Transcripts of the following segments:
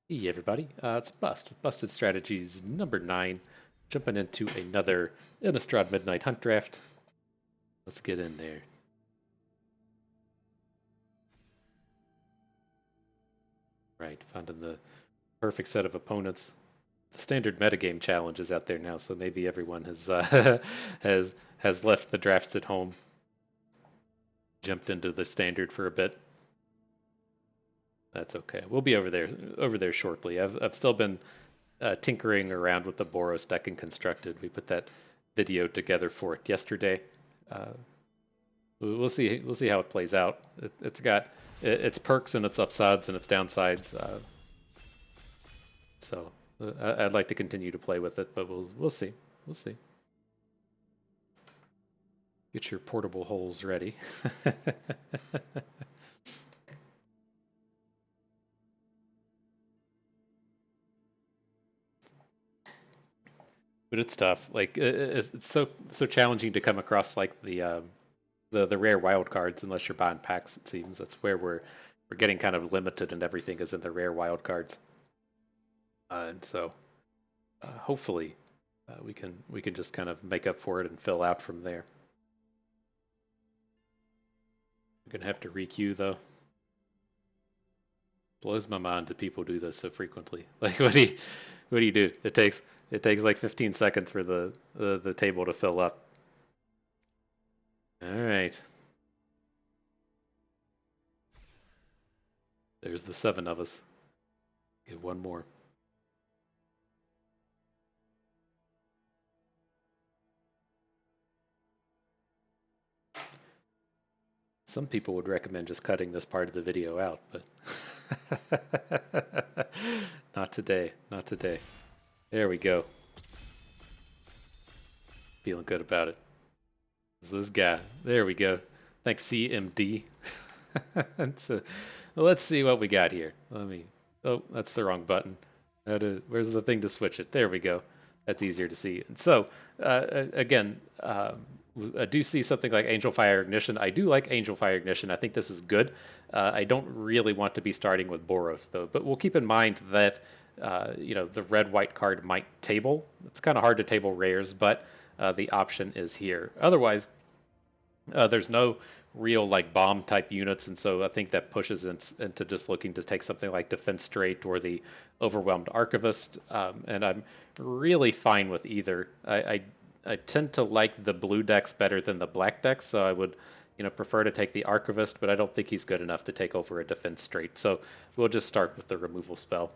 Hey everybody, it's Bust. Busted Strategies number 9. Jumping into another Innistrad Midnight Hunt draft. Let's get in there. Right, finding the perfect set of opponents. The standard metagame challenge is out there now, so maybe everyone has has left the drafts at home, jumped into the standard for a bit. That's okay. We'll be over there shortly. I've still been tinkering around with the Boros deck and constructed. We put that video together for it yesterday. Uh, we'll see. We'll see how it plays out. It's got its perks and its upsides and its downsides. So I'd like to continue to play with it, but we'll see. We'll see. Get your portable holes ready. But it's tough. Like it's so challenging to come across like the rare wild cards unless you're buying packs. It seems that's where we're getting kind of limited, and everything is in the rare wild cards. And so hopefully we can just kind of make up for it and fill out from there. We're gonna have to requeue though. Blows my mind that people do this so frequently. Like what do you do? It takes like 15 seconds for the table to fill up. All right. There's the 7 of us. Get one more. Some people would recommend just cutting this part of the video out, but not today. Not today. There we go. Feeling good about it. This guy. There we go. Thanks, CMD. So, let's see what we got here. Let me. Oh, that's the wrong button. Where's the thing to switch it? There we go. That's easier to see. And so, again, I do see something like Angel Fire Ignition. I do like Angel Fire Ignition. I think this is good. I don't really want to be starting with Boros though, but we'll keep in mind that the red white card might table. It's kind of hard to table rares, but the option is here. Otherwise, there's no real like bomb type units, and so I think that pushes into just looking to take something like Defense Straight or the Overwhelmed Archivist. And I'm really fine with either. I tend to like the blue decks better than the black decks, so I would prefer to take the Archivist, but I don't think he's good enough to take over a Defense Straight. So we'll just start with the removal spell.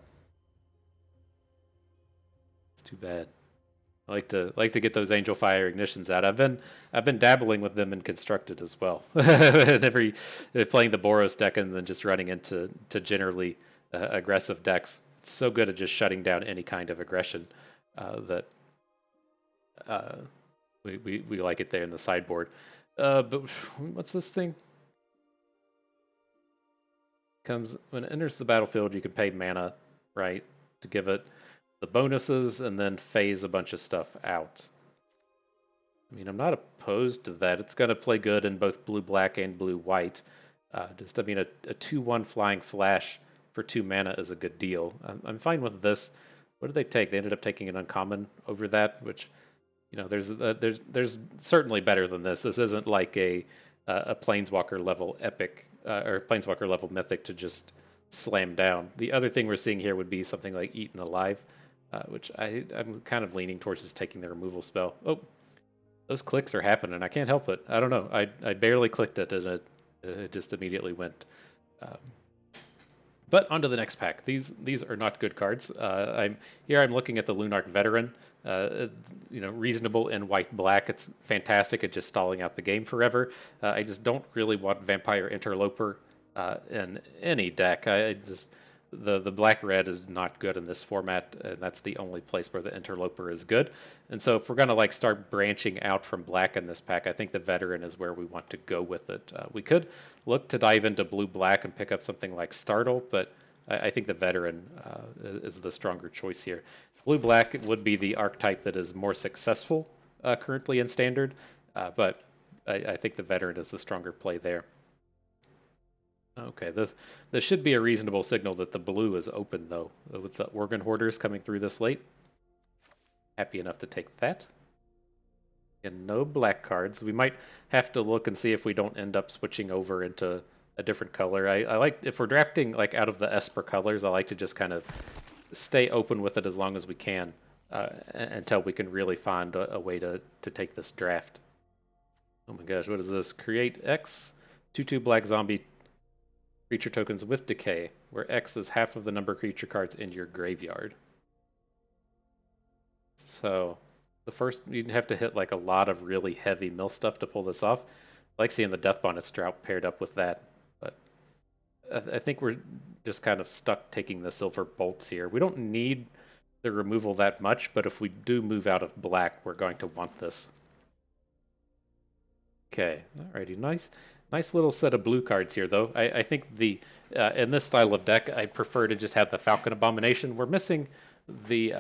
It's too bad. I like to get those Angel Fire Ignitions out. I've been dabbling with them in constructed as well. And playing the Boros deck and then just running into generally aggressive decks. It's so good at just shutting down any kind of aggression that we like it there in the sideboard. But what's this thing? Comes when it enters the battlefield, you can pay mana, right, to give it the bonuses and then phase a bunch of stuff out. I mean, I'm not opposed to that. It's going to play good in both blue-black and blue-white. A 2/1 flying flash for 2 mana is a good deal. I'm fine with this. What did they take? They ended up taking an uncommon over that, which, there's certainly better than this. This isn't like a Planeswalker level epic or Planeswalker level mythic to just slam down. The other thing we're seeing here would be something like Eaten Alive, which I'm kind of leaning towards just taking the removal spell. Oh, those clicks are happening. I can't help it. I don't know. I barely clicked it, and it just immediately went. But on to the next pack. These are not good cards. I'm looking at the Lunarch Veteran. Reasonable in white black. It's fantastic at just stalling out the game forever. I just don't really want Vampire Interloper in any deck. The black red is not good in this format, and that's the only place where the Interloper is good. And so if we're gonna like start branching out from black in this pack, I think the Veteran is where we want to go with it. We could look to dive into blue black and pick up something like Startle, but I think the Veteran is the stronger choice here. Blue black would be the archetype that is more successful currently in standard, but I think the Veteran is the stronger play there. Okay, this should be a reasonable signal that the blue is open, though, with the Organ Hoarders coming through this late. Happy enough to take that. And no black cards. We might have to look and see if we don't end up switching over into a different color. I like, if we're drafting like out of the Esper colors, I like to just kind of stay open with it as long as we can until we can really find a way to take this draft. Oh my gosh, what is this? Create X 2/2 black zombie creature tokens with decay, where X is half of the number of creature cards in your graveyard. So the first, you'd have to hit like a lot of really heavy mill stuff to pull this off. I like seeing the Death Bonnet Strout paired up with that, but I think we're just kind of stuck taking the silver bolts here. We don't need the removal that much, but if we do move out of black, we're going to want this. Okay, alrighty, nice little set of blue cards here, though. I think the in this style of deck, I prefer to just have the Falcon Abomination. We're missing the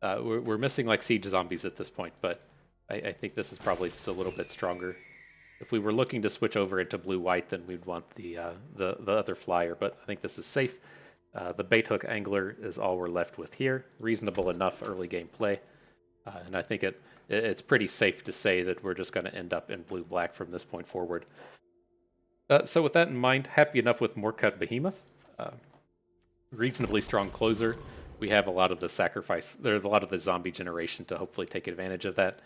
we're missing like siege zombies at this point, but I think this is probably just a little bit stronger. If we were looking to switch over into blue-white, then we'd want the other flyer, but I think this is safe. The bait hook angler is all we're left with here. Reasonable enough early game play, and I think it's pretty safe to say that we're just going to end up in blue-black from this point forward. So with that in mind, happy enough with Moorcut Behemoth. Reasonably strong closer. We have a lot of the sacrifice. There's a lot of the zombie generation to hopefully take advantage of that.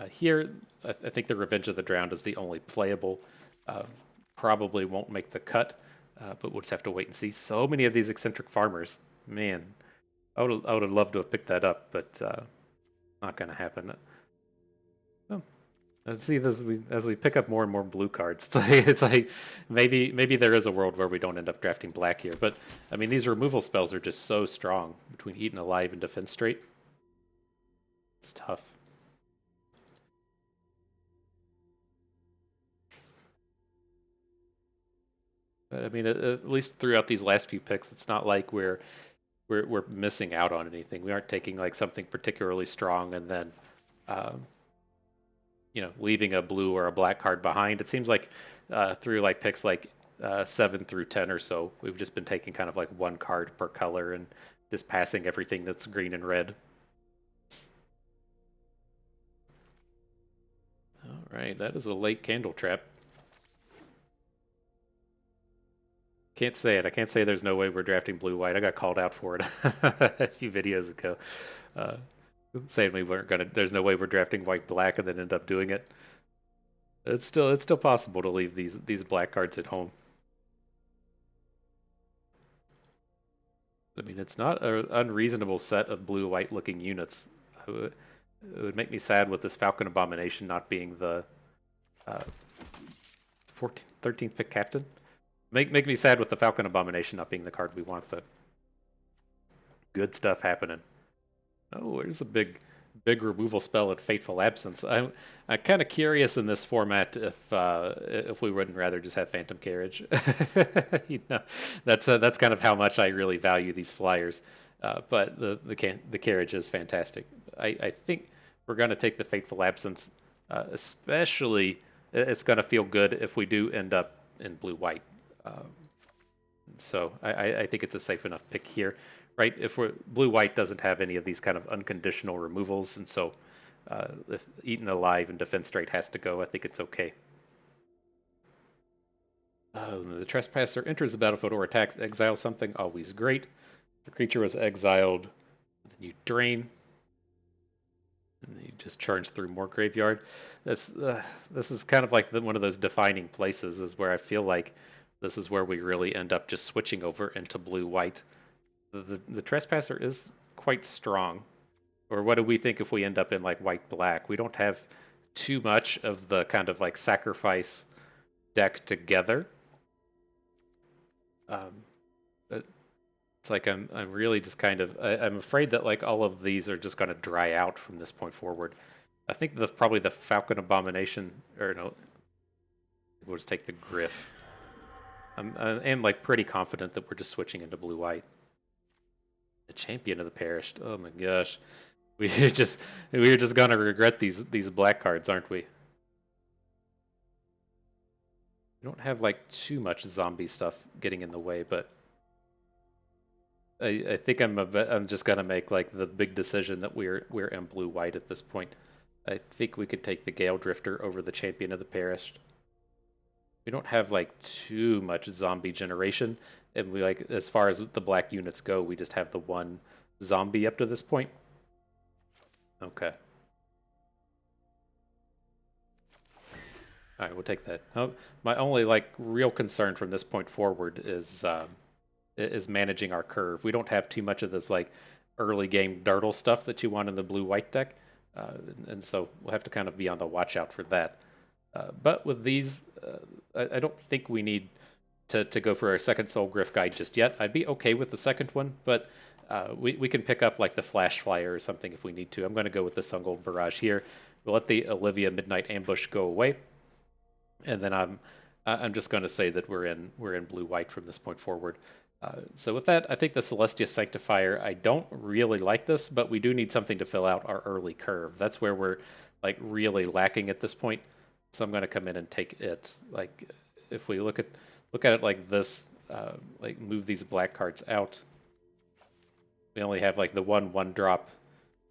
Here, I think the Revenge of the Drowned is the only playable. Probably won't make the cut, but we'll just have to wait and see. So many of these eccentric farmers. Man, I would have loved to have picked that up, but not going to happen. Let's see this as we pick up more and more blue cards. It's like maybe there is a world where we don't end up drafting black here, but I mean these removal spells are just so strong between Eaten Alive and Defense Straight. It's tough. But I mean, at least throughout these last few picks, it's not like we're missing out on anything. We aren't taking like something particularly strong and then leaving a blue or a black card behind. It seems like through like picks like 7 through 10 or so, we've just been taking kind of like one card per color and just passing everything that's green and red. All right, that is a late candle trap. Can't say it. I can't say there's no way we're drafting blue-white. I got called out for it a few videos ago. Saying we weren't gonna. There's no way we're drafting white-black and then end up doing it. It's still possible to leave these black cards at home. I mean, it's not an unreasonable set of blue-white looking units. It would make me sad with this Falcon Abomination not being the 13th pick captain. Make me sad with the Falcon Abomination not being the card we want, but good stuff happening. Oh, there's a big removal spell at Fateful Absence. I'm kind of curious in this format if we wouldn't rather just have Phantom Carriage. That's kind of how much I really value these flyers. But the carriage is fantastic. I think we're going to take the Fateful Absence, especially it's going to feel good if we do end up in blue-white. So I think it's a safe enough pick here, right? If blue-white doesn't have any of these kind of unconditional removals, and so if Eaten Alive and Defense Straight has to go, I think it's okay. The Trespasser enters the battlefield or attacks, exile something, always great. If the creature was exiled, then you drain. And you just churns through more graveyard. This is kind of like one of those defining places is where I feel like this is where we really end up just switching over into blue-white. The Trespasser is quite strong. Or what do we think if we end up in like white-black? We don't have too much of the kind of like sacrifice deck together. But it's like I'm really just kind of I'm afraid that like all of these are just going to dry out from this point forward. I think probably the Falcon Abomination, or no, we'll just take the Griff. I am like pretty confident that we're just switching into blue-white. The Champion of the Perished. Oh my gosh, we're just gonna regret these black cards, aren't we? We don't have like too much zombie stuff getting in the way, but I think I'm just gonna make like the big decision that we're in blue-white at this point. I think we could take the Gale Drifter over the Champion of the Perished. We don't have like too much zombie generation, and we like as far as the black units go, we just have the one zombie up to this point. Okay. All right, we'll take that. Oh, my only like real concern from this point forward is managing our curve. We don't have too much of this like early game dirtle stuff that you want in the blue-white deck, and so we'll have to kind of be on the watch out for that. But with these, I don't think we need to go for a second Soul Griff guide just yet. I'd be okay with the second one, but we can pick up like the Flash Flyer or something if we need to. I'm going to go with the Sun Gold Barrage here. We'll let the Olivia Midnight Ambush go away, and then I'm just going to say that we're in blue-white from this point forward. So with that, I think the Celestia Sanctifier, I don't really like this, but we do need something to fill out our early curve. That's where we're like really lacking at this point. So I'm going to come in and take it. Like if we look at it like this, like move these black cards out. We only have like the 1/1 drop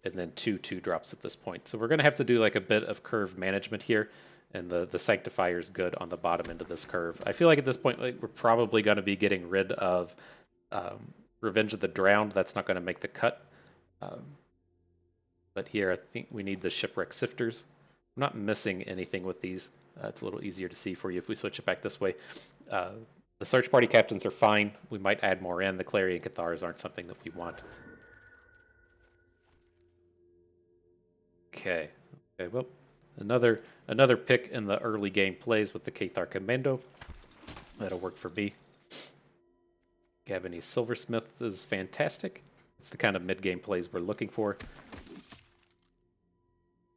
and then 2/2 drops at this point. So we're going to have to do like a bit of curve management here. And the Sanctifier is good on the bottom end of this curve. I feel like at this point, like we're probably going to be getting rid of Revenge of the Drowned. That's not going to make the cut. But here, I think we need the Shipwreck Sifters. I'm not missing anything with these. It's a little easier to see for you if we switch it back this way. The Search Party Captains are fine. We might add more in. The Clarion Cathars aren't something that we want. Okay. Okay, well, another pick in the early game plays with the Cathar Commando. That'll work for me. Gavany Silversmith is fantastic. It's the kind of mid-game plays we're looking for.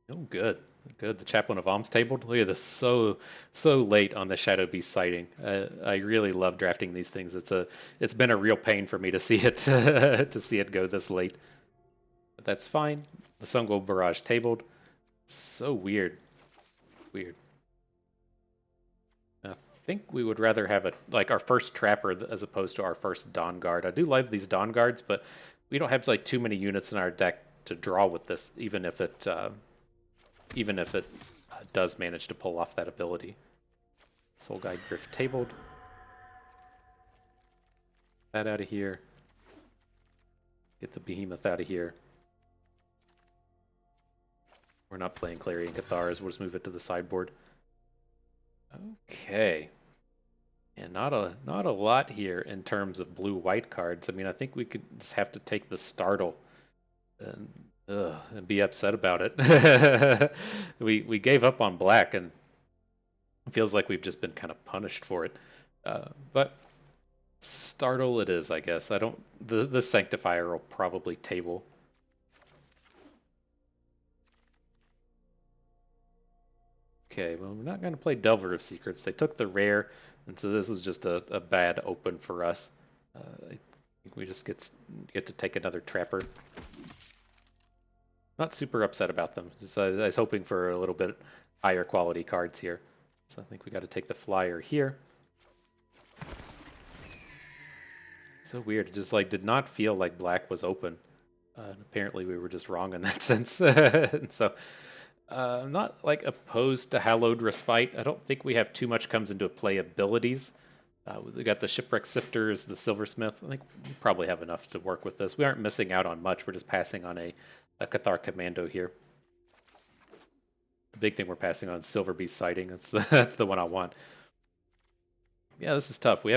Oh, good. Good. The Chaplain of Alms tabled. Look at this. So late on the Shadow Beast sighting. I really love drafting these things. It's been a real pain for me to see it to see it go this late. But that's fine. The Sun Gold Barrage tabled. So weird. Weird. I think we would rather have like our first Trapper as opposed to our first Dawn Guard. I do love these Dawn Guards, but we don't have like too many units in our deck to draw with this, even if it does manage to pull off that ability. Soul Guide Griff tabled. That out of here. Get the Behemoth out of here. We're not playing Clarion Cathars. We'll just move it to the sideboard. Okay. And not a lot here in terms of blue-white cards. I mean, I think we could just have to take the Startle and be upset about it. we gave up on black, and it feels like we've just been kind of punished for it. But Startle it is, I guess. The Sanctifier will probably table. Okay, well, we're not going to play Delver of Secrets. They took the rare, and so this is just a bad open for us. I think we just get to take another Trapper. Not super upset about them. Just, I was hoping for a little bit higher quality cards here. So I think we got to take the Flyer here. So weird. It just like did not feel like black was open. Apparently we were just wrong in that sense. And so I'm not like opposed to Hallowed Respite. I don't think we have too much comes into play abilities. We got the Shipwreck Sifters, the Silversmith. I think we probably have enough to work with this. We aren't missing out on much. We're just passing on a Cathar Commando here. The big thing we're passing on is Silver Beast Sighting. That's the one I want. Yeah, this is tough. We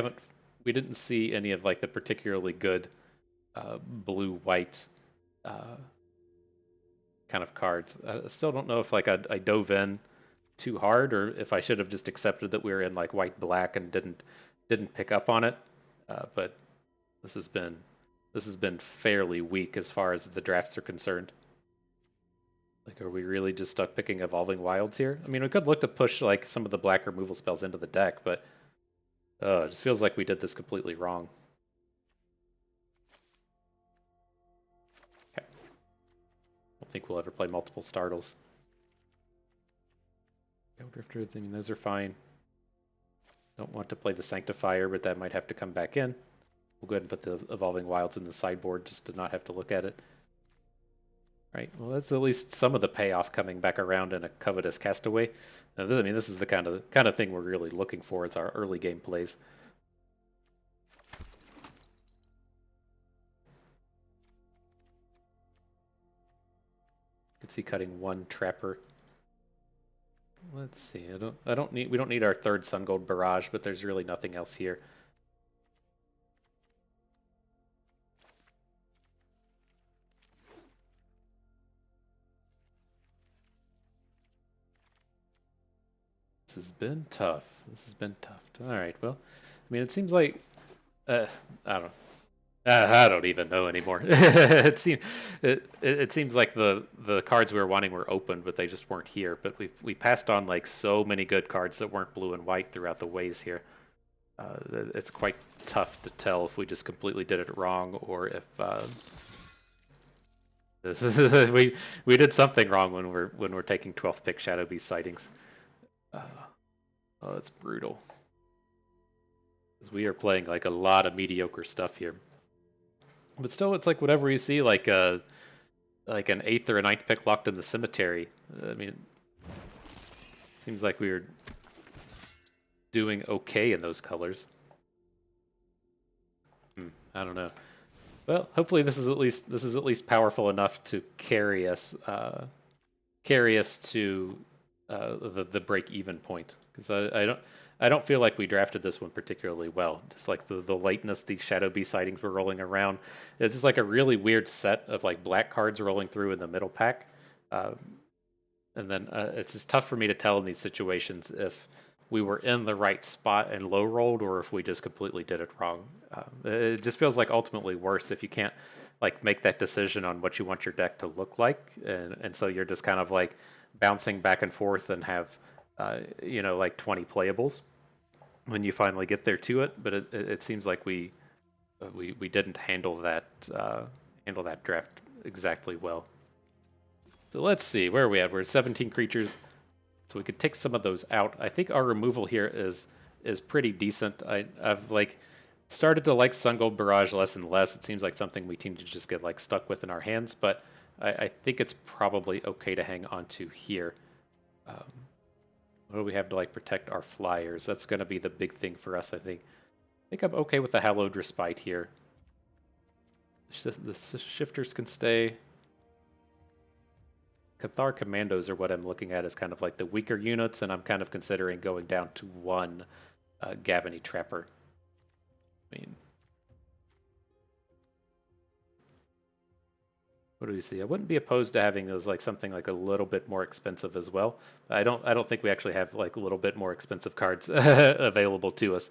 didn't see any of like the particularly good blue-white kind of cards. I still don't know if like I dove in too hard or if I should have just accepted that we were in like white-black and didn't pick up on it. But this has been fairly weak as far as the drafts are concerned. Like, are we really just stuck picking Evolving Wilds here? I mean, we could look to push like some of the black removal spells into the deck, but it just feels like we did this completely wrong. Okay. I don't think we'll ever play multiple Startles. Gale Drifters, I mean, those are fine. Don't want to play the Sanctifier, but that might have to come back in. We'll go ahead and put the Evolving Wilds in the sideboard just to not have to look at it. Right, well, that's at least some of the payoff coming back around in a Covetous Castaway. I mean, this is the kind of thing we're really looking for. It's our early game plays. You can see cutting one Trapper. Let's see. We don't need our third Sun Gold Barrage, but there's really nothing else here. This has been tough. This has been tough. All right. Well, I mean, it seems like I don't even know anymore. It seems like the cards we were wanting were open, but they just weren't here. But we passed on like so many good cards that weren't blue and white throughout the ways here. It's quite tough to tell if we just completely did it wrong or if this is we did something wrong when we're taking 12th pick Shadow Beast sightings. Oh, that's brutal. Because we are playing like a lot of mediocre stuff here. But still, it's like whatever you see, like an 8th or a 9th pick locked in the cemetery. I mean, seems like we were doing okay in those colors. I don't know. Well, hopefully this is at least powerful enough to carry us to the break even point, because I don't feel like we drafted this one particularly well. Just like the lateness these Shadow Beast sightings were rolling around. It's just like a really weird set of like black cards rolling through in the middle pack. And then it's just tough for me to tell in these situations if we were in the right spot and low rolled or if we just completely did it wrong. It just feels like ultimately worse if you can't like make that decision on what you want your deck to look like. And so you're just kind of like bouncing back and forth and have, like 20 playables when you finally get there to it. But it seems like we didn't handle that draft exactly well. So let's see, where are we at? We're at 17 creatures, so we could take some of those out. I think our removal here is pretty decent. I've like started to like Sun Gold Barrage less and less. It seems like something we tend to just get like stuck with in our hands, but I think it's probably okay to hang on to here. What do we have to like protect our Fliers? That's going to be the big thing for us, I think. I think I'm okay with the Hallowed Respite here. The Shifters can stay. Cathar Commandos are what I'm looking at as kind of like the weaker units, and I'm kind of considering going down to one Gavany Trapper. I mean, what do we see? I wouldn't be opposed to having those like something like a little bit more expensive as well. I don't think we actually have like a little bit more expensive cards available to us.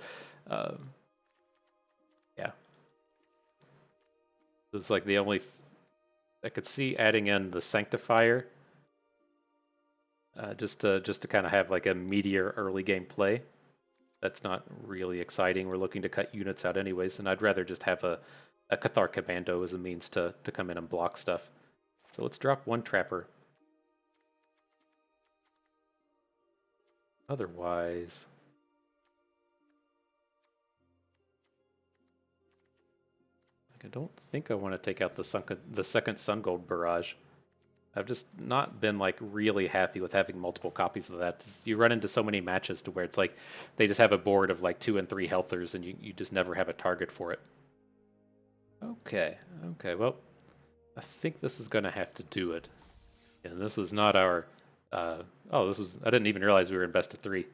Yeah, it's like the only I could see adding in the Sanctifier. Just to kind of have like a meteor early game play. That's not really exciting. We're looking to cut units out anyways, and I'd rather just have a Cathar Commando as a means to come in and block stuff. So let's drop one Trapper. Otherwise, I don't think I want to take out the second Sun Gold Barrage. I've just not been like really happy with having multiple copies of that. You run into so many matches to where it's like they just have a board of like 2 and 3 healthers and you just never have a target for it. Okay, well, I think this is going to have to do it. And this is not our... I didn't even realize we were in best of 3.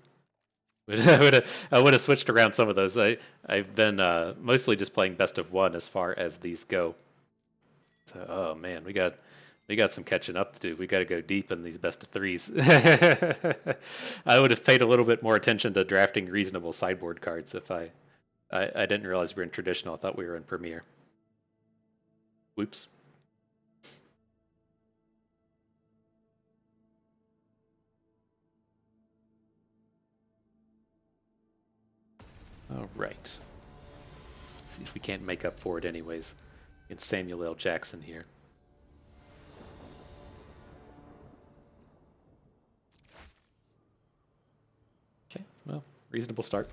I would have switched around some of those. I've been mostly just playing best of 1 as far as these go. So, oh man, we got some catching up to do. We got to go deep in these best of 3s. I would have paid a little bit more attention to drafting reasonable sideboard cards if I didn't realize we were in traditional. I thought we were in Premier. Whoops. All right. Let's see if we can't make up for it anyways. It's Samuel L. Jackson here. Okay, well, reasonable start.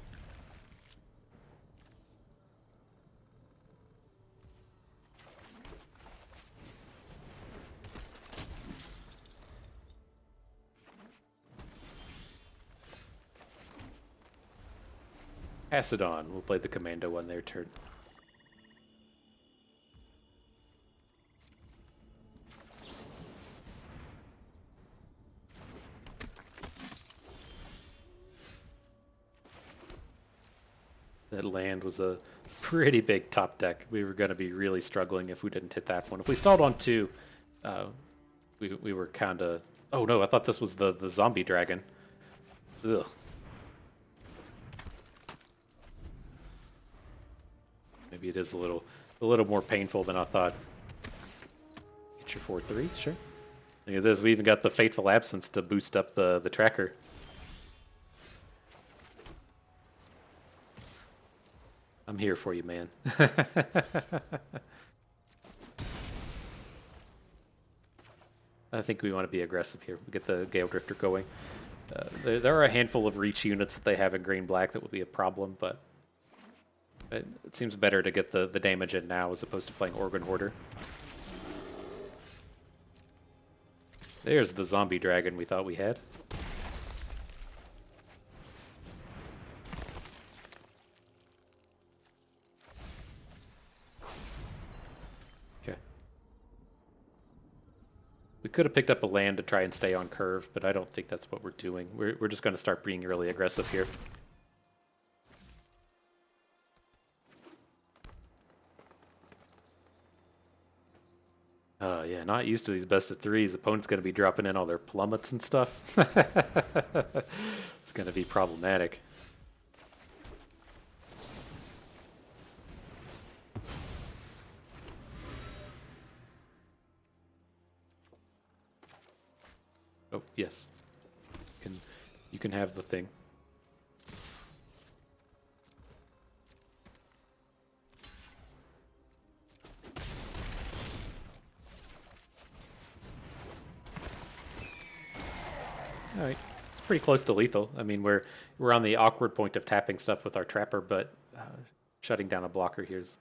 Pass it on. We'll play the commando on their turn. That land was a pretty big top deck. We were going to be really struggling if we didn't hit that one. If we stalled on 2, we were kind of... Oh no, I thought this was the zombie dragon. Ugh. Maybe it is a little more painful than I thought. Get your 4/3, sure. Look at this, we even got the Fateful Absence to boost up the tracker. I'm here for you, man. I think we want to be aggressive here. We get the Gale Drifter going. There are a handful of reach units that they have in green-black that will be a problem, but it seems better to get the damage in now as opposed to playing Organ Hoarder. There's the zombie dragon we thought we had. Okay. We could have picked up a land to try and stay on curve, but I don't think that's what we're doing. We're just going to start being really aggressive here. Yeah, not used to these best of 3s. Opponent's going to be dropping in all their plummets and stuff. It's going to be problematic. Oh, yes. You can have the thing. All right, it's pretty close to lethal. I mean, we're on the awkward point of tapping stuff with our trapper, but shutting down a blocker here's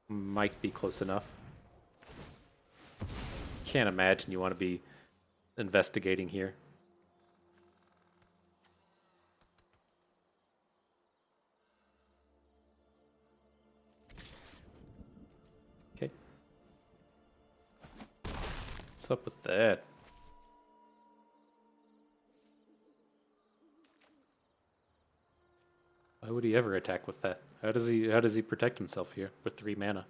might be close enough. Can't imagine you want to be investigating here. Okay. What's up with that? Why would he ever attack with that? How does he protect himself here with 3 mana?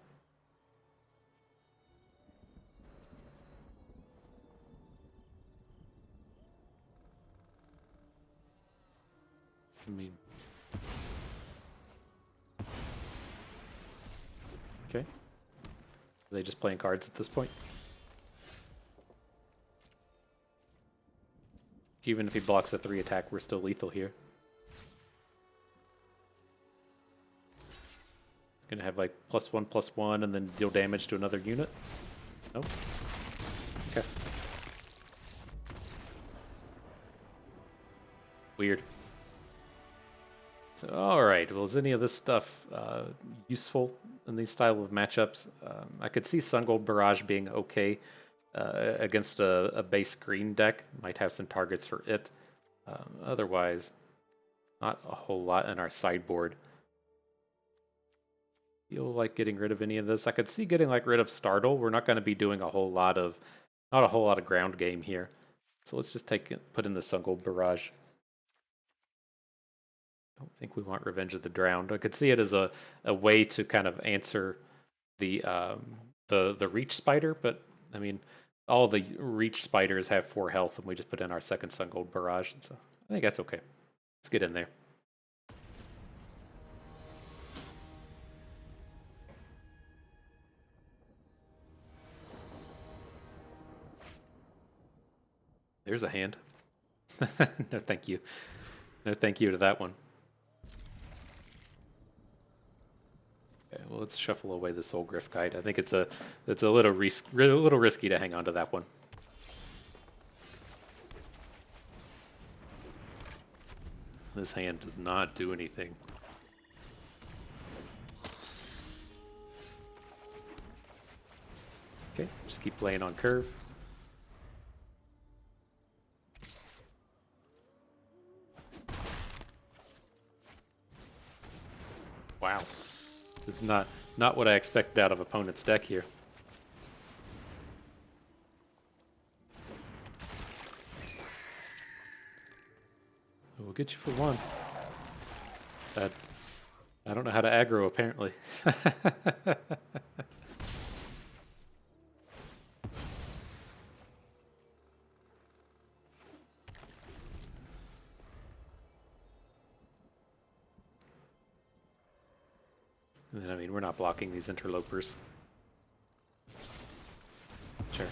I mean, okay. Are they just playing cards at this point? Even if he blocks a 3 attack, we're still lethal here. Gonna have like +1/+1 and then deal damage to another unit? Nope. Okay. Weird. So, alright, well, is any of this stuff useful in these style of matchups? I could see Sungold Barrage being okay against a base green deck. Might have some targets for it. Otherwise, not a whole lot in our sideboard. Feel like getting rid of any of this. I could see getting like rid of Startle. We're not going to be doing not a whole lot of ground game here. So let's just put in the Sungold Barrage. I don't think we want Revenge of the Drowned. I could see it as a way to kind of answer the Reach Spider, but I mean, all the Reach Spiders have 4 health, and we just put in our second Sungold Barrage, so I think that's okay. Let's get in there. There's a hand. No, thank you. No, thank you to that one. Okay, well, let's shuffle away the Soul Griff Guide. I think it's a little risky to hang on to that one. This hand does not do anything. Okay, just keep playing on curve. It's not what I expected out of opponent's deck here. We'll get you for one. I don't know how to aggro, apparently. And then, I mean, we're not blocking these interlopers. Sure.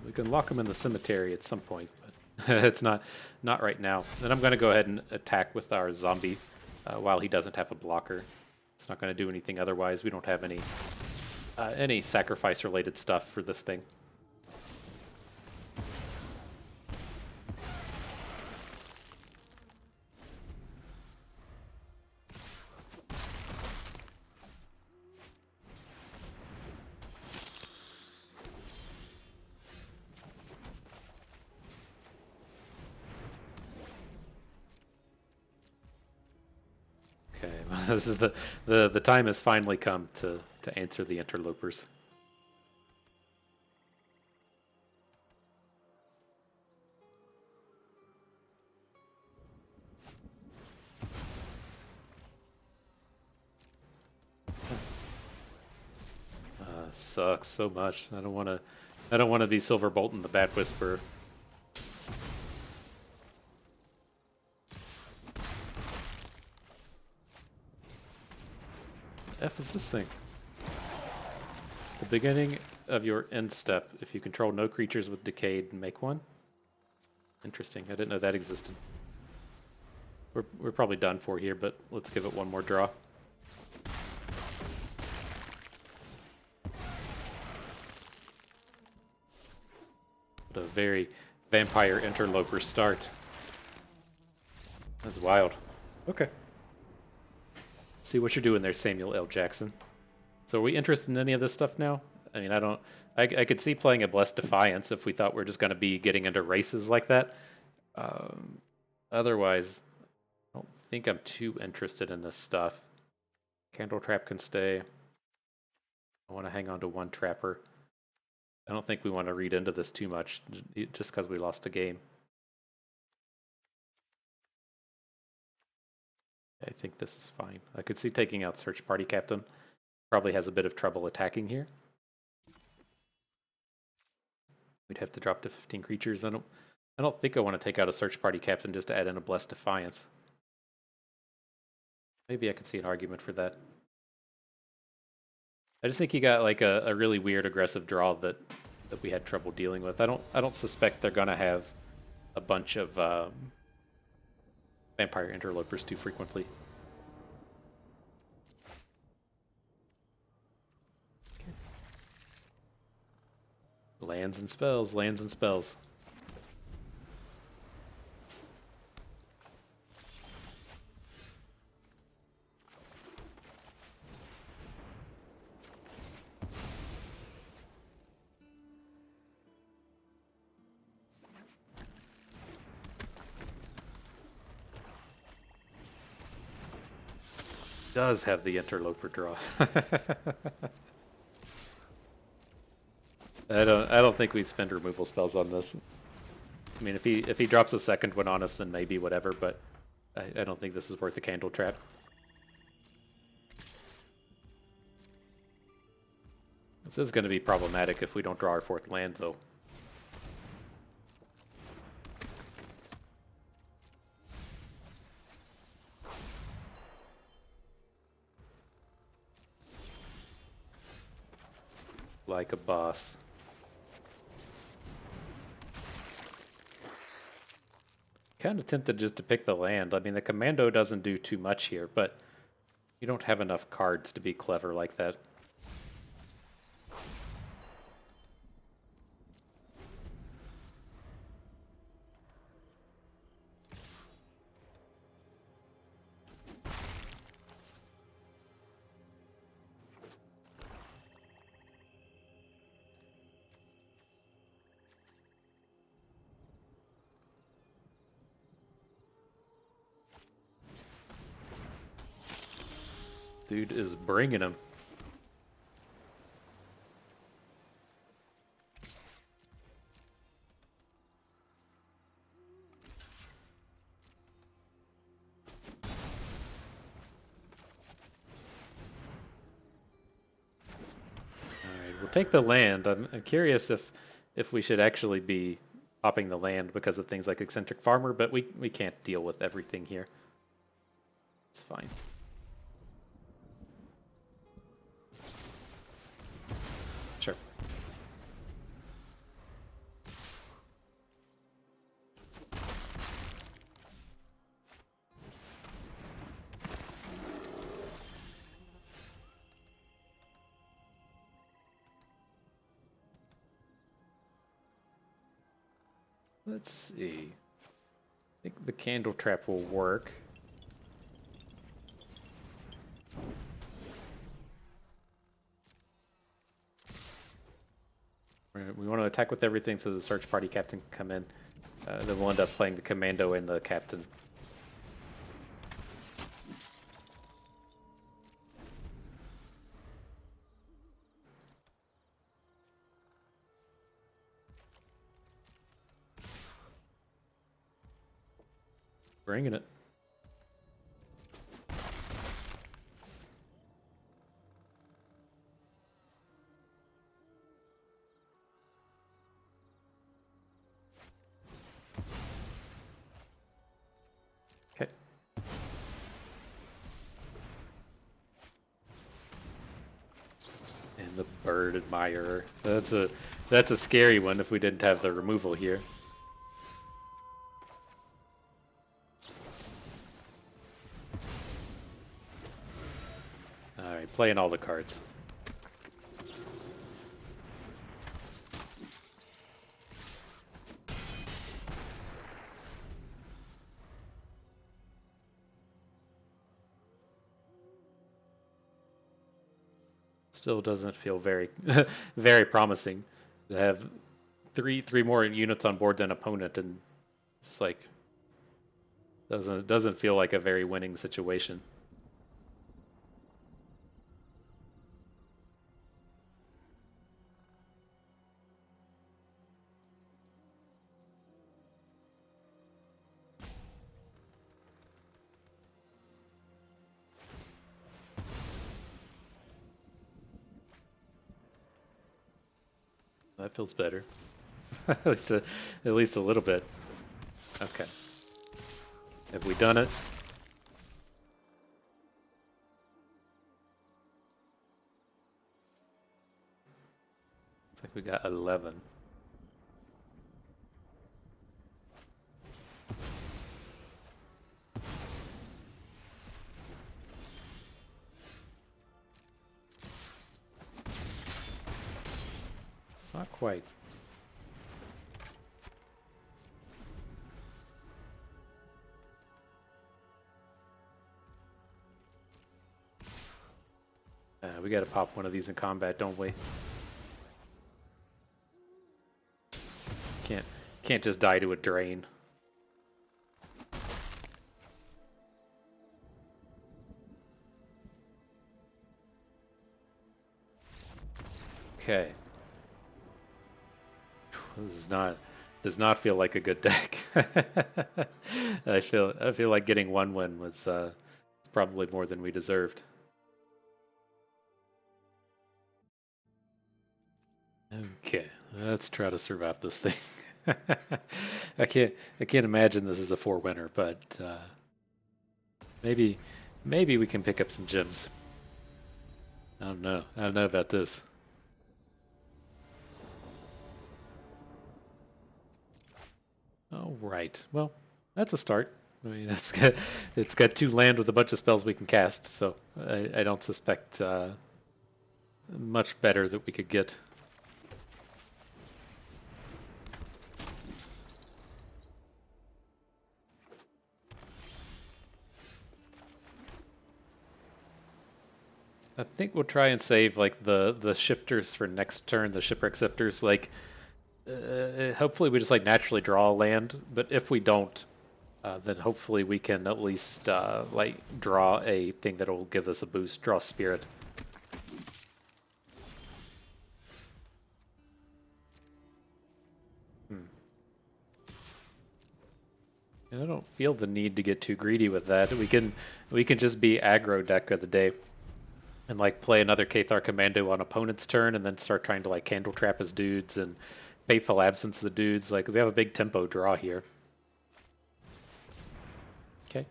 We can lock him in the cemetery at some point, but it's not right now. Then I'm going to go ahead and attack with our zombie while he doesn't have a blocker. It's not going to do anything otherwise. We don't have any sacrifice-related stuff for this thing. Okay, well, this is the time has finally come to answer the interlopers. Sucks so much. I don't want to be Silver Bolton the Bat Whisperer. F is this thing? At the beginning of your end step, if you control no creatures with Decayed, make one. Interesting. I didn't know that existed. We're probably done for here, but let's give it one more draw. What a very vampire interloper start. That's wild. Okay. See what you're doing there, Samuel L. Jackson. So are we interested in any of this stuff now? I mean, I could see playing a Blessed Defiance if we thought we're just going to be getting into races like that. Otherwise, I don't think I'm too interested in this stuff. Candle Trap can stay. I want to hang on to one Trapper. I don't think we want to read into this too much just because we lost the game. I think this is fine. I could see taking out Search Party Captain. Probably has a bit of trouble attacking here. We'd have to drop to 15 creatures. I don't think I want to take out a Search Party Captain just to add in a Blessed Defiance. Maybe I could see an argument for that. I just think he got like a really weird aggressive draw that we had trouble dealing with. I don't suspect they're gonna have a bunch of vampire interlopers too frequently. Okay. Lands and spells, lands and spells. Does have the interloper draw. I don't think we'd spend removal spells on this. I mean, if he drops a second one on us, then maybe whatever. But I don't think this is worth the Candle Trap. This is going to be problematic if we don't draw our fourth land, though. Like a boss. Kind of tempted just to pick the land. I mean, the commando doesn't do too much here, but you don't have enough cards to be clever like that. Dude is bringing them. We'll take the land. I'm curious if we should actually be popping the land because of things like Eccentric Farmer, but we can't deal with everything here. It's fine. Sure. Let's see. I think the candle trap will work. We want to attack with everything so the search party captain can come in. Then we'll end up playing the commando and the captain. Bringing it. Okay. And the bird admirer. That's a scary one if we didn't have the removal here. Alright, playing all the cards. Still doesn't feel very very promising to have three more units on board than opponent, and it's like doesn't feel like a very winning situation. That feels better. at least a little bit. Okay. Have we done it? Looks like we got 11. Not quite. We gotta pop one of these in combat, don't we? Can't just die to a drain. Okay. This does not feel like a good deck. I feel like getting one win was probably more than we deserved. Okay, let's try to survive this thing. I can't imagine this is a 4-winner, but maybe we can pick up some gems. I don't know about this. All right. Well, that's a start. I mean, it's got 2 land with a bunch of spells we can cast, so I don't suspect much better that we could get. I think we'll try and save like the shifters for next turn, the shipwreck shifters. Like, hopefully we just like naturally draw a land, but if we don't, then hopefully we can at least like draw a thing that will give us a boost. Draw Spirit. And I don't feel the need to get too greedy with that. We can just be aggro deck of the day and like play another Cathar Commando on opponent's turn and then start trying to like Candle Trap his dudes and Fateful Absence the dudes. Like we have a big tempo draw here. Okay.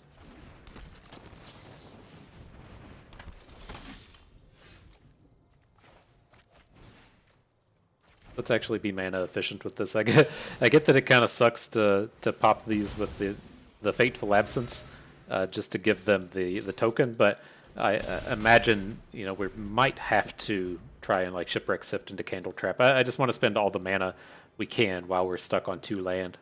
Let's actually be mana efficient with this. I get that it kind of sucks to pop these with the Fateful Absence, just to give them the token, but I imagine we might have to try and like Shipwreck Sift into Candle Trap. I just want to spend all the mana we can while we're stuck on 2 land.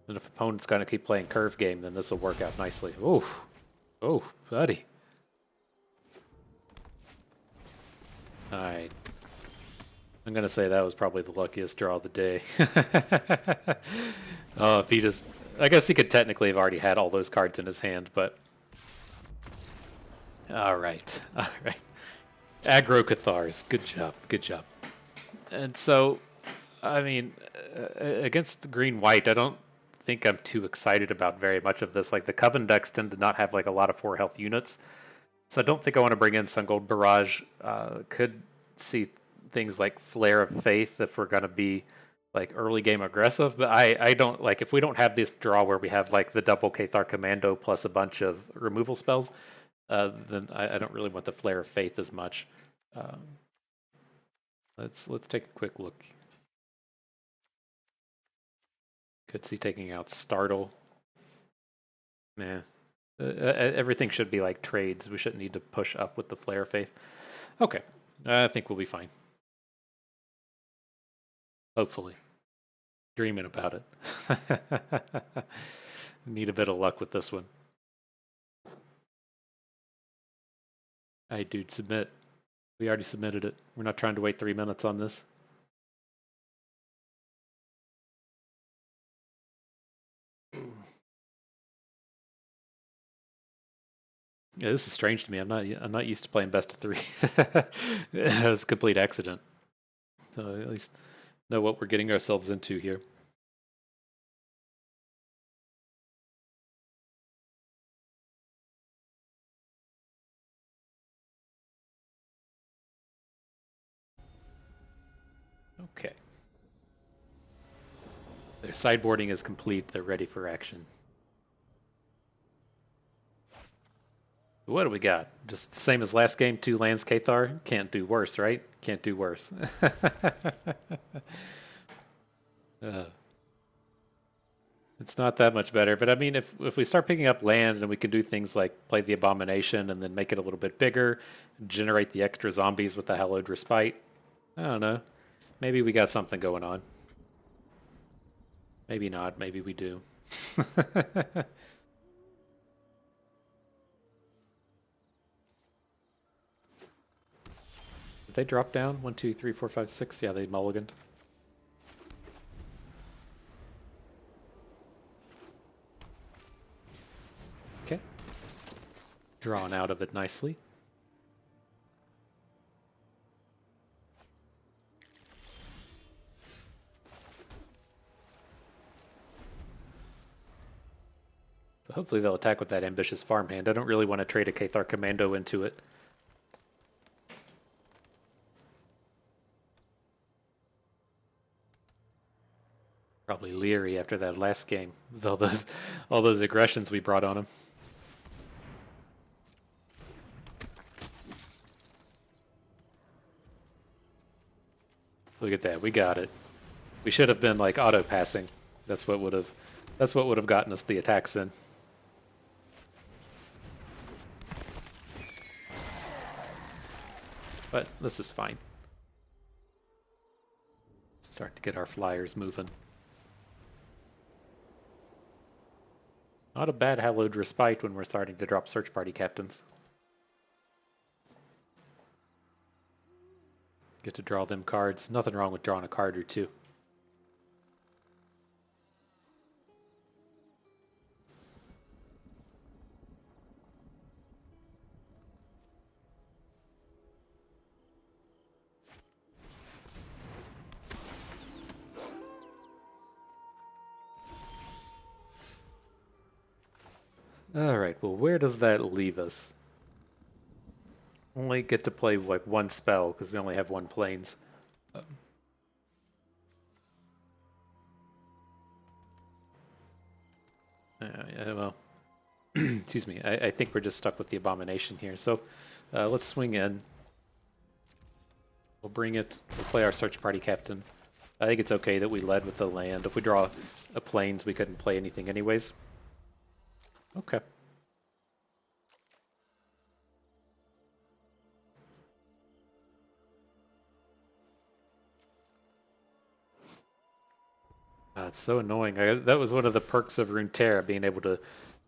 And if opponent's going to keep playing curve game, then this will work out nicely. Oh, buddy. Alright. I'm going to say that was probably the luckiest draw of the day. Oh, if he just... I guess he could technically have already had all those cards in his hand, but... Alright. Aggro Cathars. Good job. And so, I mean, against green-white, I don't think I'm too excited about very much of this. Like, the Coven decks tend to not have, like, a lot of 4 health units. So I don't think I want to bring in Sun Gold Barrage. Could see things like Flare of Faith if we're going to be like early game aggressive. But I don't like if we don't have this draw where we have like the double Cathar Commando plus a bunch of removal spells, then I don't really want the Flare of Faith as much. Let's take a quick look. Could see taking out Startle. Nah. Everything should be like trades. We shouldn't need to push up with the Flare of Faith. Okay. I think we'll be fine. Hopefully. Dreaming about it. Need a bit of luck with this one. Hey, dude, submit. We already submitted it. We're not trying to wait 3 minutes on this. Yeah, this is strange to me. I'm not used to playing best of 3. It was a complete accident. So at least know what we're getting ourselves into here. Okay. Their sideboarding is complete. They're ready for action. What do we got? Just the same as last game, 2 lands Cathar? Can't do worse, right? Can't do worse. It's not that much better, but I mean, if we start picking up land and we can do things like play the Abomination and then make it a little bit bigger, generate the extra zombies with the Hallowed Respite, I don't know. Maybe we got something going on. Maybe not. Maybe we do. Did they drop down? 1, 2, 3, 4, 5, 6. Yeah, they mulliganed. Okay. Drawn out of it nicely. So hopefully they'll attack with that ambitious farmhand. I don't really want to trade a Cathar Commando into it. Probably leery after that last game with all those aggressions we brought on him. Look at that, we got it. We should have been like auto passing. That's what would have gotten us the attacks in. But this is fine. Start to get our flyers moving. Not a bad Hallowed Respite when we're starting to drop search party captains. Get to draw them cards. Nothing wrong with drawing a card or 2. Alright, well, where does that leave us? Only get to play like one spell because we only have one planes. Yeah, well, excuse me. I think we're just stuck with the Abomination here. So let's swing in. We'll bring it. We'll play our Search Party Captain. I think it's okay that we led with the land. If we draw a planes, we couldn't play anything anyways. Okay. It's so annoying. That was one of the perks of Runeterra, being able to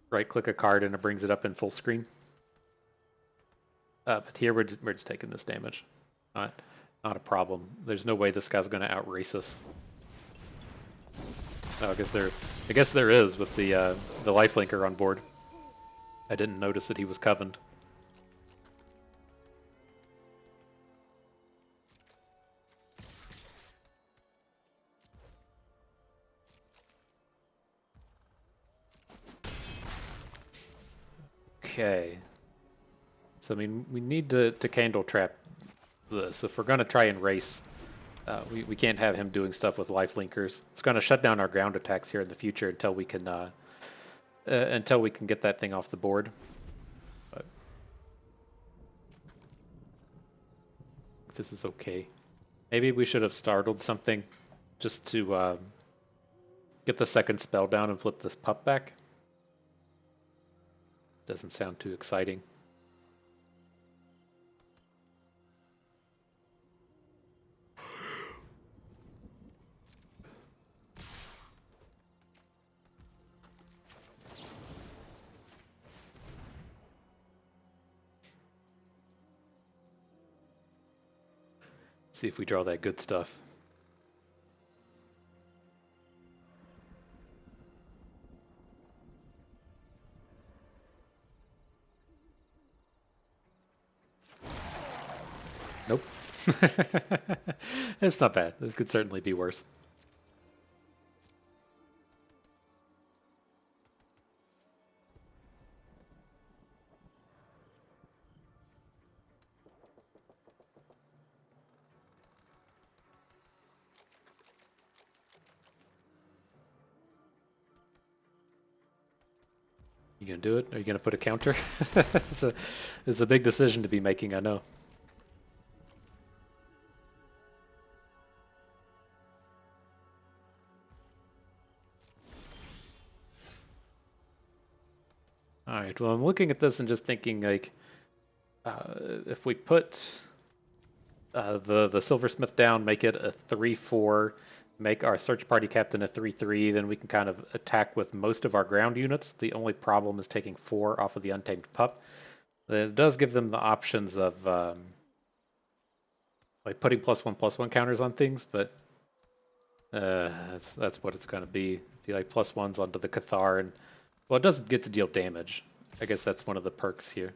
right-click a card and it brings it up in full screen. But here we're just taking this damage. Not a problem. There's no way this guy's going to outrace us. Oh, I guess there is with the lifelinker on board. I didn't notice that he was covened. Okay. So, I mean, we need to candle trap this. If we're going to try and race, we can't have him doing stuff with life linkers. It's going to shut down our ground attacks here in the future until we can get that thing off the board. But this is okay. Maybe we should have startled something just to get the second spell down and flip this pup back. Doesn't sound too exciting. See if we draw that good stuff. Nope. It's not bad. This could certainly be worse. You gonna do it? Are you gonna put a counter? It's a big decision to be making, I know. Alright, well, I'm looking at this and just thinking, like, if we put the silversmith down, make it a 3/4, make our search party captain a 3/3, then we can kind of attack with most of our ground units. The only problem is taking 4 off of the untamed pup. It does give them the options of like putting +1/+1 counters on things, but that's what it's going to be. If you like +1s onto the Cathar, and well, it doesn't get to deal damage. I guess that's one of the perks here.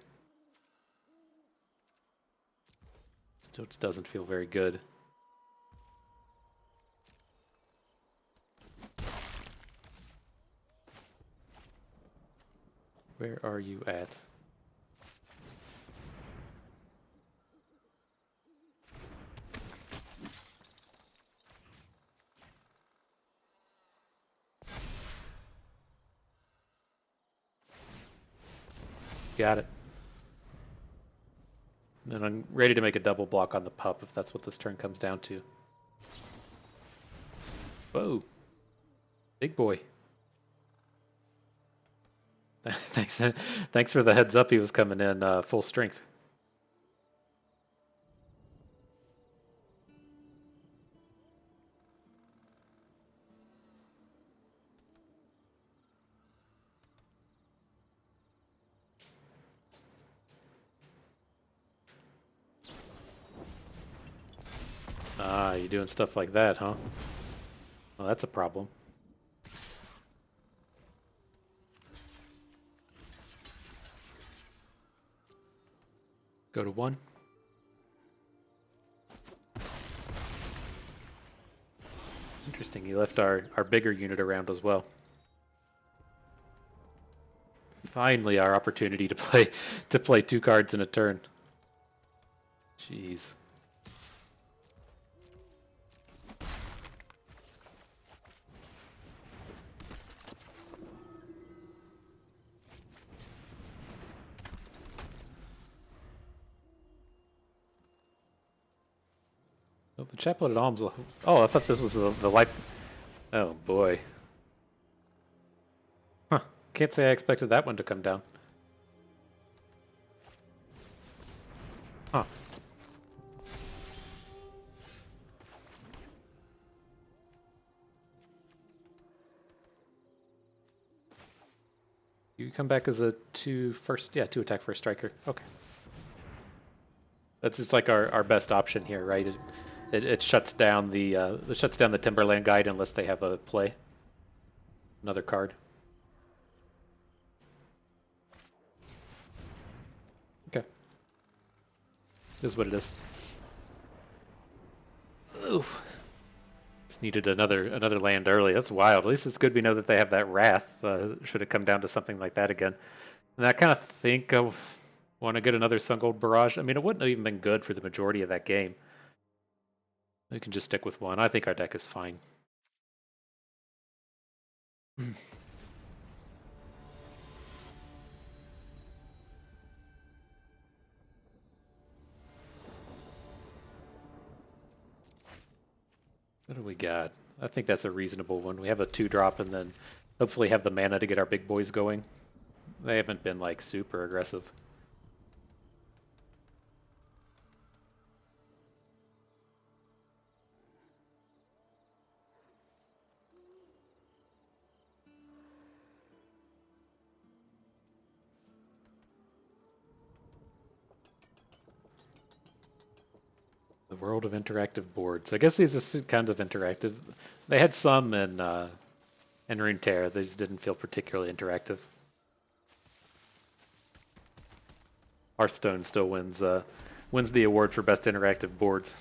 Still just doesn't feel very good. Where are you at? Got it. And I'm ready to make a double block on the pup if that's what this turn comes down to. Whoa. Big boy. Thanks for the heads up he was coming in full strength. Ah, you're doing stuff like that, huh? Well, that's a problem. Go to 1. Interesting, he left our bigger unit around as well. Finally, our opportunity to play 2 cards in a turn. Jeez. Oh, the Chaplet at Alms. Oh, I thought this was the life. Oh boy. Huh. Can't say I expected that one to come down. Huh. You come back as a 2 attack first striker. Okay. That's just like our best option here, right? It shuts down the Timberland Guide unless they have a play. Another card. Okay. This is what it is. Oof. Just needed another land early. That's wild. At least it's good we know that they have that Wrath. Should it come down to something like that again. And I kind of think I want to get another Sun Gold Barrage. I mean, it wouldn't have even been good for the majority of that game. We can just stick with one. I think our deck is fine. What do we got? I think that's a reasonable one. We have a 2-drop and then hopefully have the mana to get our big boys going. They haven't been like super aggressive. The world of interactive boards. I guess these are kind of interactive. They had some in Runeterra. They just didn't feel particularly interactive. Hearthstone still wins the award for best interactive boards.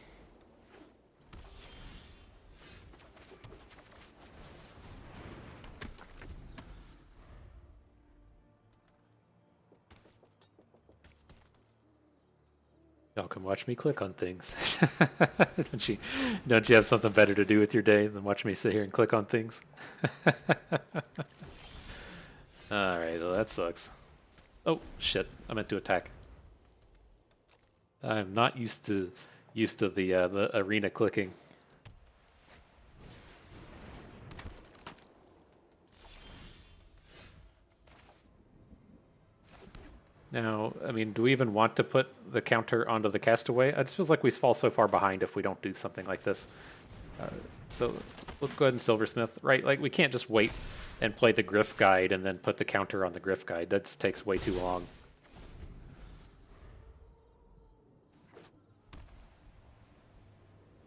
Y'all can watch me click on things. don't you have something better to do with your day than watch me sit here and click on things? Alright, well that sucks. Oh shit, I meant to attack. I'm not used to the arena clicking. Now, I mean, do we even want to put the counter onto the Castaway? It just feels like we fall so far behind if we don't do something like this. So let's go ahead and Silversmith, right? Like, we can't just wait and play the Griff Guide and then put the counter on the Griff Guide. That just takes way too long.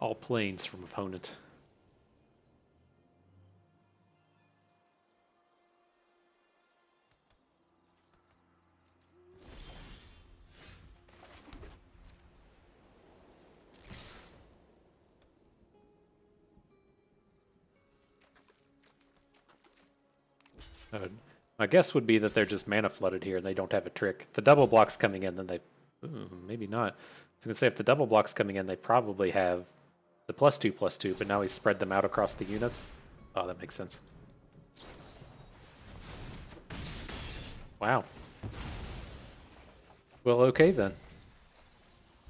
All planes from opponent. My guess would be that they're just mana flooded here and they don't have a trick. If the double block's coming in, then they... maybe not. I was going to say, if the double block's coming in, they probably have the +2/+2, but now he's spread them out across the units. Oh, that makes sense. Wow. Well, okay then.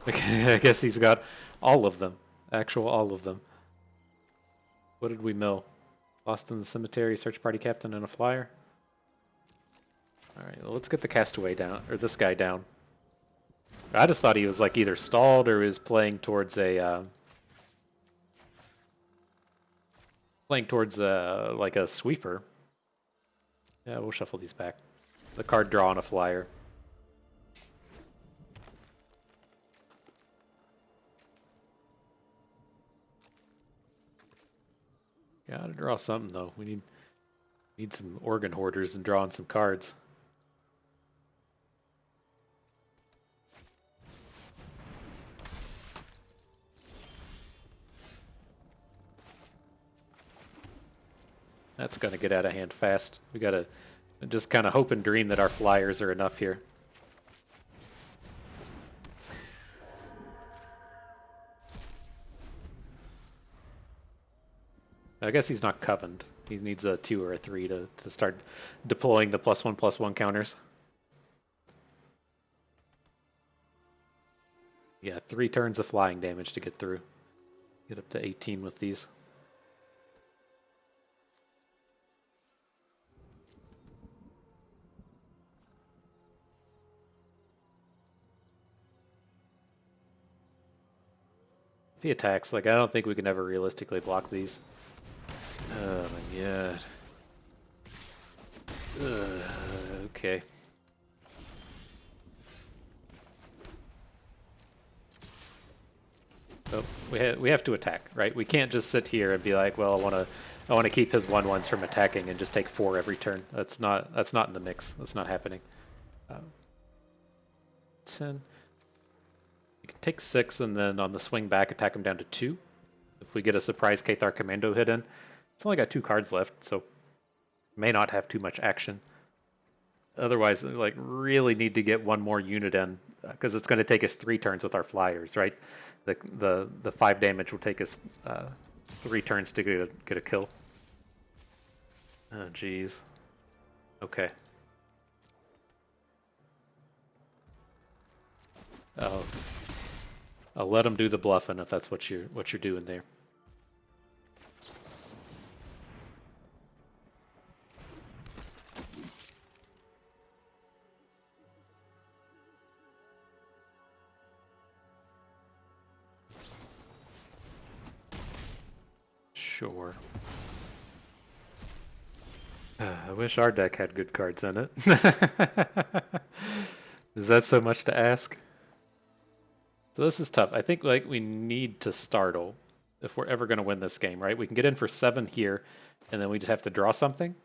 I guess he's got all of them. Actual all of them. What did we mill? Lost in the Cemetery, Search Party Captain, and a Flyer? Alright, well, let's get the Castaway down, or this guy down. I just thought he was like either stalled or was playing towards a... like a sweeper. Yeah, we'll shuffle these back. The card draw on a Flyer. Gotta draw something though. We need some organ hoarders and drawing some cards. That's gonna get out of hand fast. We gotta Just kind of hope and dream that our flyers are enough here. I guess he's not covened. He needs a 2 or a 3 to start deploying the +1/+1 counters. Yeah, 3 turns of flying damage to get through. Get up to 18 with these. If he attacks, like, I don't think we can ever realistically block these. Oh my god. Okay. So we have to attack, right? We can't just sit here and be like, well, I want to keep his 1/1s from attacking and just take 4 every turn. That's not in the mix. That's not happening. 10. You can take 6 and then on the swing back attack him down to 2. If we get a surprise Cathar Commando hit in, it's only got 2 cards left, so may not have too much action. Otherwise, like, really need to get 1 more unit in because it's going to take us 3 turns with our flyers, right? The 5 damage will take us 3 turns to get a kill. Oh, jeez. Okay. Oh, I'll let him do the bluffing if that's what you're doing there. Sure. I wish our deck had good cards in it. Is that so much to ask? So this is tough. I think like we need to startle if we're ever going to win this game, right? We can get in for 7 here, and then we just have to draw something.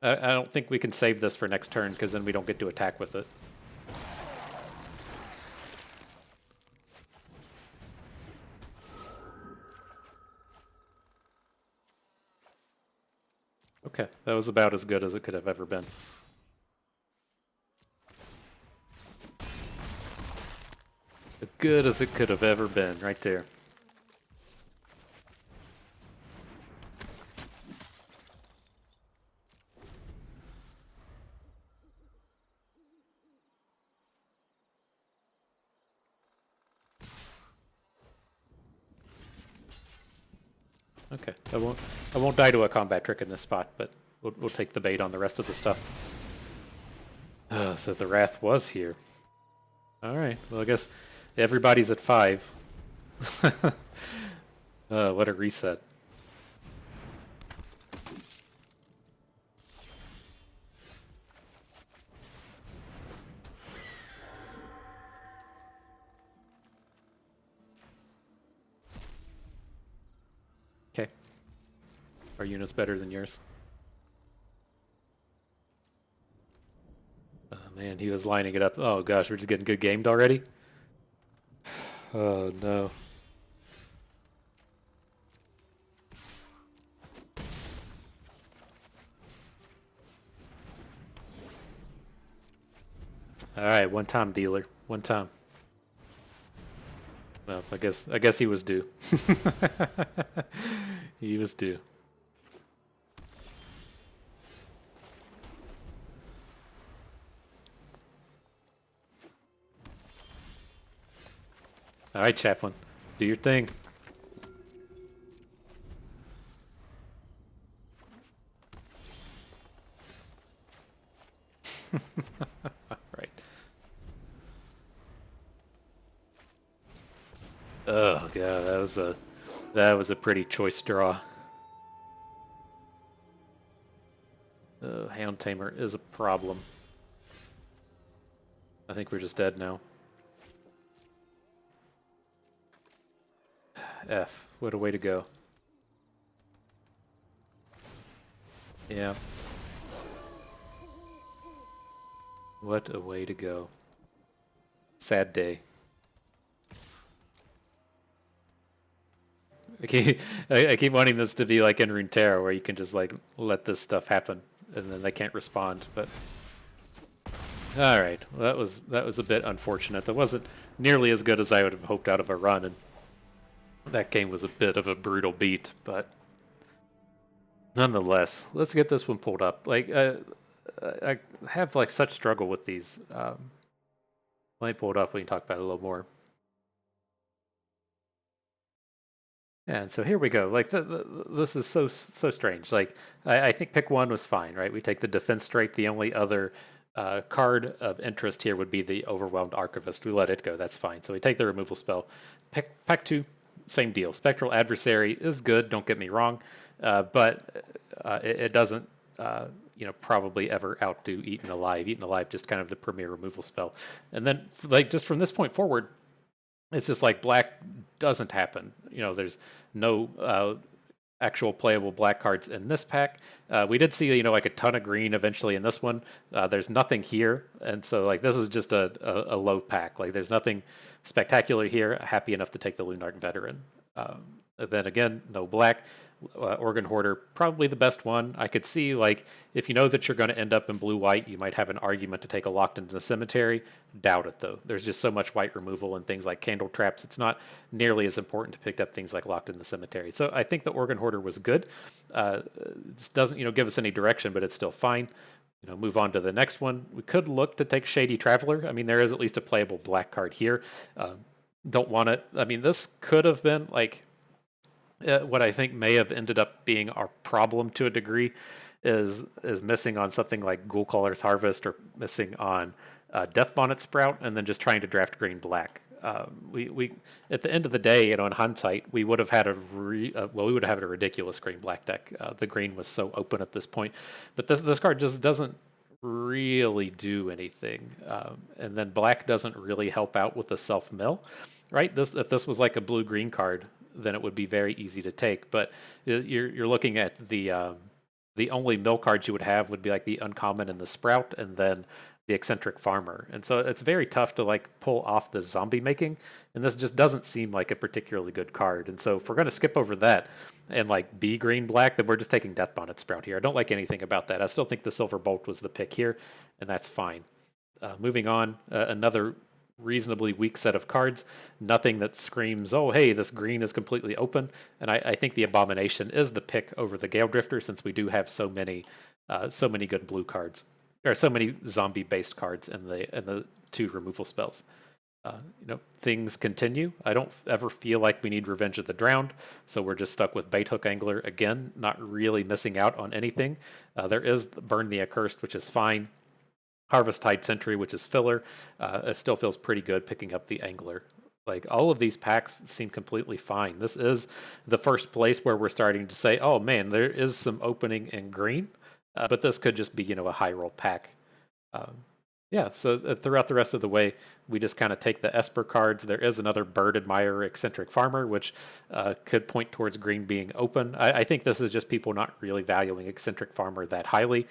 I don't think we can save this for next turn because then we don't get to attack with it. Okay, that was about as good as it could have ever been. As good as it could have ever been, right there. Okay, I won't die to a combat trick in this spot, but we'll take the bait on the rest of the stuff. So the Wrath was here. All right, well I guess everybody's at 5. What a reset. Okay. Our unit's better than yours. Oh man, he was lining it up. Oh gosh, we're just getting good gamed already? Oh no. Alright, one time dealer. One time. Well, I guess he was due. He was due. All right, Chaplain, do your thing. Right. Oh god, that was a pretty choice draw. Hound Tamer is a problem. I think we're just dead now. F. What a way to go. Yeah. What a way to go. Sad day. I keep wanting this to be like in Runeterra where you can just like let this stuff happen and then they can't respond. But all right, well, that was a bit unfortunate. That wasn't nearly as good as I would have hoped out of a run, and that game was a bit of a brutal beat. But nonetheless, let's get this one pulled up. Like I have like such struggle with these. Let me pull it up. We can talk about it a little more. And so here we go. Like this is so strange. Like I think pick one was fine, right? We take the defense straight. The only other card of interest here would be the Overwhelmed Archivist. We let it go. That's fine. So we take the removal spell. Pack two, same deal. Spectral Adversary is good. Don't get me wrong, but it doesn't. Probably ever outdo Eaten Alive. Eaten Alive just kind of the premier removal spell. And then like just from this point forward, it's just like black doesn't happen. There's no actual playable black cards in this pack. We did see, like a ton of green eventually in this one. There's nothing here. And so like this is just a low pack. Like there's nothing spectacular here. Happy enough to take the Lunarch Veteran. Then again, no black. Organ Hoarder, probably the best one. I could see, like, if you know that you're going to end up in blue-white, you might have an argument to take a Locked into the Cemetery. Doubt it, though. There's just so much white removal and things like Candle Traps. It's not nearly as important to pick up things like Locked in the Cemetery. So I think the Organ Hoarder was good. This doesn't, give us any direction, but it's still fine. Move on to the next one. We could look to take Shady Traveler. I mean, there is at least a playable black card here. Don't want it. I mean, this could have been, like... what I think may have ended up being our problem to a degree is missing on something like Ghoulcaller's Harvest or missing on Death Bonnet Sprout, and then just trying to draft green black. We at the end of the day, in hindsight, we would have had we would have had a ridiculous green black deck. The green was so open at this point, but this card just doesn't really do anything, and then black doesn't really help out with the self mill. Right? If this was like a blue green card, then it would be very easy to take. But you're looking at the only mill cards you would have would be like the uncommon and the sprout, and then the eccentric farmer. And so it's very tough to like pull off the zombie making. And this just doesn't seem like a particularly good card. And so if we're going to skip over that and like be green black, then we're just taking Death Bonnet Sprout here. I don't like anything about that. I still think the Silver Bolt was the pick here, and that's fine. Moving on, another reasonably weak set of cards. Nothing that screams, oh, hey, this green is completely open. And I think the Abomination is the pick over the Gale Drifter, since we do have so many good blue cards. There are so many zombie-based cards in the two removal spells. Things continue. I don't ever feel like we need Revenge of the Drowned, so we're just stuck with Bait Hook Angler again, not really missing out on anything. There is Burn the Accursed, which is fine. Harvest Tide Sentry, which is filler. It still feels pretty good picking up the Angler. Like, all of these packs seem completely fine. This is the first place where we're starting to say, oh man, there is some opening in green, but this could just be, a high roll pack. So throughout the rest of the way, we just kind of take the Esper cards. There is another Bird Admirer, Eccentric Farmer, which could point towards green being open. I think this is just people not really valuing Eccentric Farmer that highly,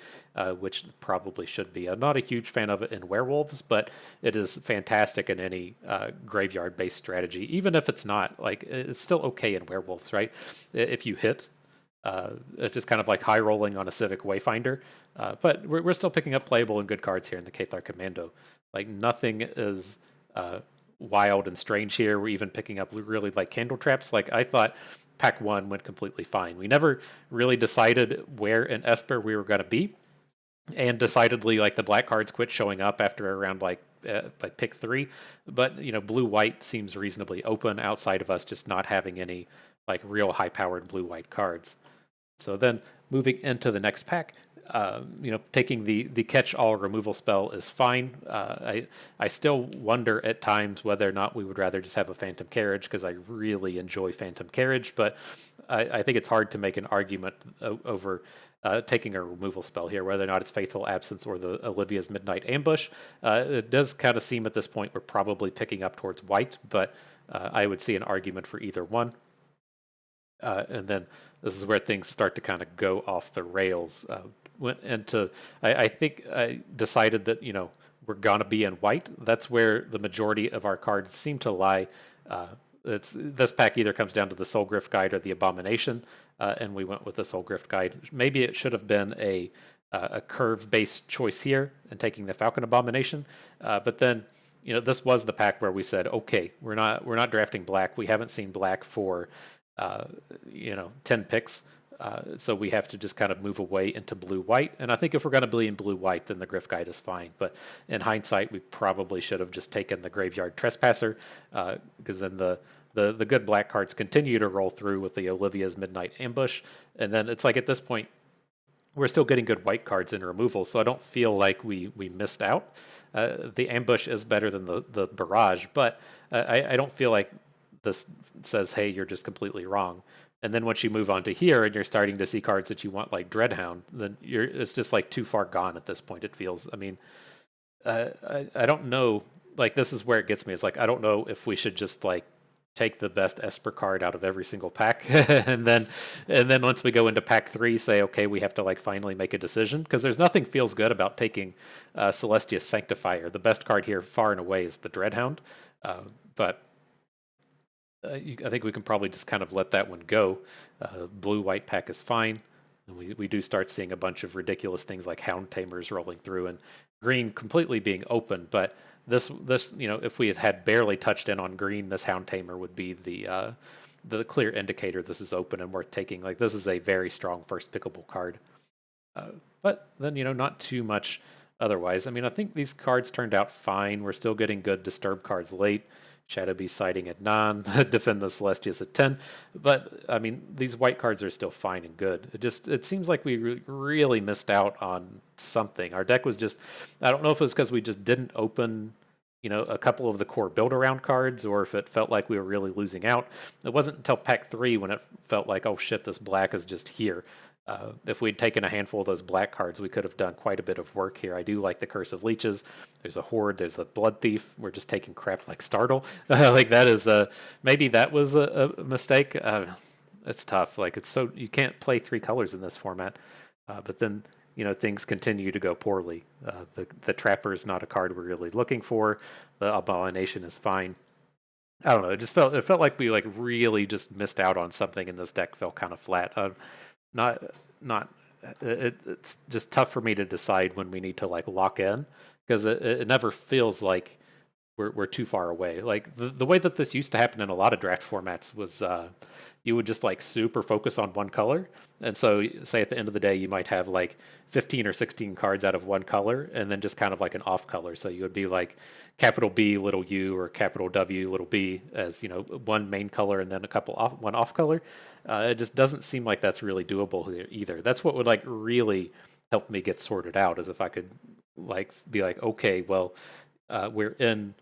which probably should be. I'm not a huge fan of it in Werewolves, but it is fantastic in any graveyard-based strategy. Even if it's not, like, it's still okay in Werewolves, right? If you hit, it's just kind of like high rolling on a Civic Wayfinder. But we're still picking up playable and good cards here in the Cathar Commando. Like, nothing is wild and strange here. We're even picking up really like Candle Traps. Like, I thought pack one went completely fine. We never really decided where in Esper we were going to be. And decidedly, like, the black cards quit showing up after around like pick three. But, blue-white seems reasonably open outside of us just not having any like real high-powered blue-white cards. So then moving into the next pack, taking the catch-all removal spell is fine. I still wonder at times whether or not we would rather just have a Phantom Carriage, because I really enjoy Phantom Carriage, but I think it's hard to make an argument over taking a removal spell here, whether or not it's Faithful Absence or the Olivia's Midnight Ambush. It does kind of seem at this point we're probably picking up towards white, but I would see an argument for either one. And then this is where things start to kind of go off the rails. Went into, I think I decided that, we're going to be in white. That's where the majority of our cards seem to lie. This pack either comes down to the Soul Grift Guide or the Abomination, and we went with the Soul Grift Guide. Maybe it should have been a a curve-based choice here and taking the Falcon Abomination. But then, this was the pack where we said, okay, we're not drafting black. We haven't seen black for 10 picks. So we have to just kind of move away into blue-white. And I think if we're going to be in blue-white, then the Griff Guide is fine. But in hindsight, we probably should have just taken the Graveyard Trespasser, because then the good black cards continue to roll through with the Olivia's Midnight Ambush. And then it's like at this point, we're still getting good white cards in removal, so I don't feel like we missed out. The Ambush is better than the Barrage, but I don't feel like this says, hey, you're just completely wrong. And then once you move on to here and you're starting to see cards that you want like Dreadhound, then it's just like too far gone at this point, it feels. I mean, I don't know. Like, this is where it gets me. It's like, I don't know if we should just like take the best Esper card out of every single pack and then once we go into pack 3 say, okay, we have to like finally make a decision, because there's nothing feels good about taking Celestia's Sanctifier. The best card here far and away is the Dreadhound, but I think we can probably just kind of let that one go. Blue-white pack is fine. And we do start seeing a bunch of ridiculous things like Hound Tamers rolling through and green completely being open. But this if we had barely touched in on green, this Hound Tamer would be the clear indicator this is open and worth taking. Like, this is a very strong first pickable card. But then, not too much otherwise. I mean, I think these cards turned out fine. We're still getting good Disturb cards late. Shadow Beast Sighting at 9, Defend the Celestials at 10. But, I mean, these white cards are still fine and good. It seems like we really missed out on something. Our deck was just, I don't know if it was because we just didn't open, a couple of the core build-around cards, or if it felt like we were really losing out. It wasn't until pack 3 when it felt like, oh shit, this black is just here. If we'd taken a handful of those black cards, we could have done quite a bit of work here. I do like the Curse of Leeches. There's a Horde. There's a Blood Thief. We're just taking crap like Startle. Like, that is maybe that was a mistake. It's tough. Like, it's so you can't play 3 colors in this format. But then things continue to go poorly. The Trapper is not a card we're really looking for. The Abomination is fine. I don't know. It felt like we like really just missed out on something, and this deck felt kind of flat. It's just tough for me to decide when we need to like lock in, because it never feels like we're too far away. Like, the way that this used to happen in a lot of draft formats was you would just like super focus on one color. And so say at the end of the day, you might have like 15 or 16 cards out of one color, and then just kind of like an off color. So you would be like capital B, little u, or capital W, little b as, one main color and then one off color. It just doesn't seem like that's really doable here either. That's what would like really help me get sorted out, is if I could like be like, okay, well, we're in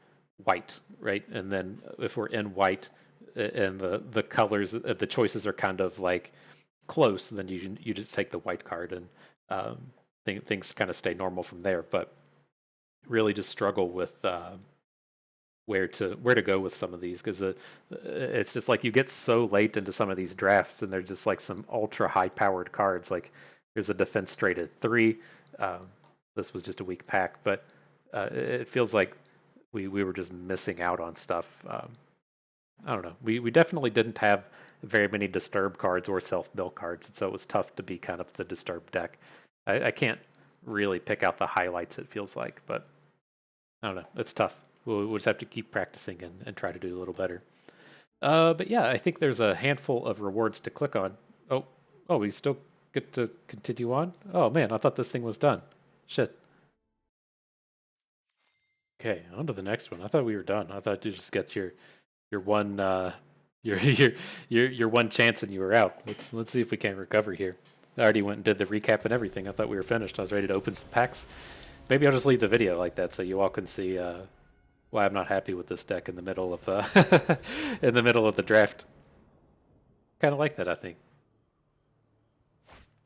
white, right? And then if we're in white, and the colors, the choices are kind of like close, then you just take the white card, and things kind of stay normal from there. But really just struggle with where to go with some of these, because it's just like you get so late into some of these drafts, and they're just like some ultra high powered cards. Like, here's a Defense Straight at 3. This was just a weak pack, but it feels like we were just missing out on stuff. I don't know. We definitely didn't have very many Disturb cards or self-built cards, and so it was tough to be kind of the Disturb deck. I can't really pick out the highlights, it feels like, but I don't know. It's tough. We'll just have to keep practicing and try to do a little better. But yeah, I think there's a handful of rewards to click on. Oh, we still get to continue on? Oh man, I thought this thing was done. Shit. Okay, on to the next one. I thought we were done. I thought you just get your one your one chance and you were out. Let's see if we can recover here. I already went and did the recap and everything. I thought we were finished. I was ready to open some packs. Maybe I'll just leave the video like that so you all can see why I'm not happy with this deck in the middle of in the middle of the draft. Kind of like that, I think.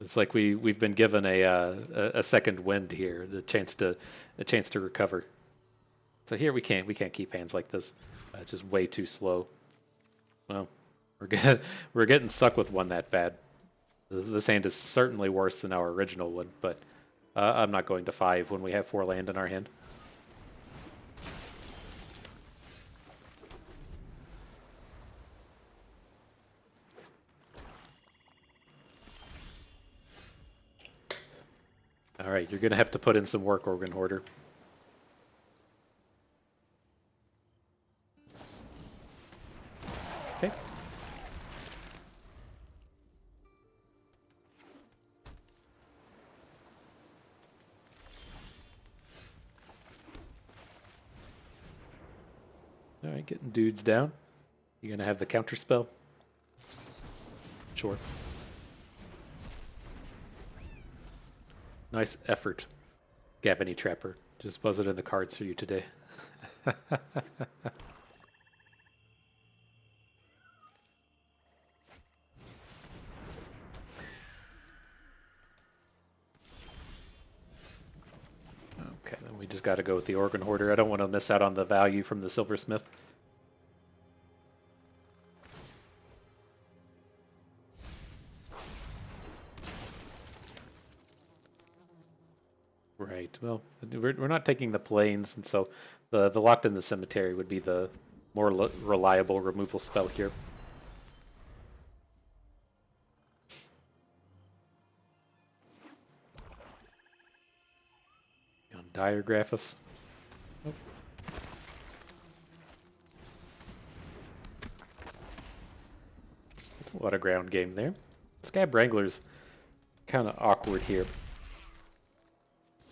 It's like we've been given a second wind here, a chance to recover. So here we can't keep hands like this. Just way too slow. Well, we're getting stuck with one that bad. This hand is certainly worse than our original one, but I'm not going to 5 when we have 4 land in our hand. All right, you're going to have to put in some work, Organ Hoarder. Okay. All right, getting dudes down. You going to have the counter spell? Sure. Nice effort, Gavany Trapper. Just wasn't in the cards for you today. Okay, then we just got to go with the Organ Hoarder. I don't want to miss out on the value from the Silversmith. Right. Well, we're not taking the plains, and so the Locked in the Cemetery would be the more reliable removal spell here. Diagraphus. Oh. That's a lot of ground game there. Scab Wrangler's kind of awkward here.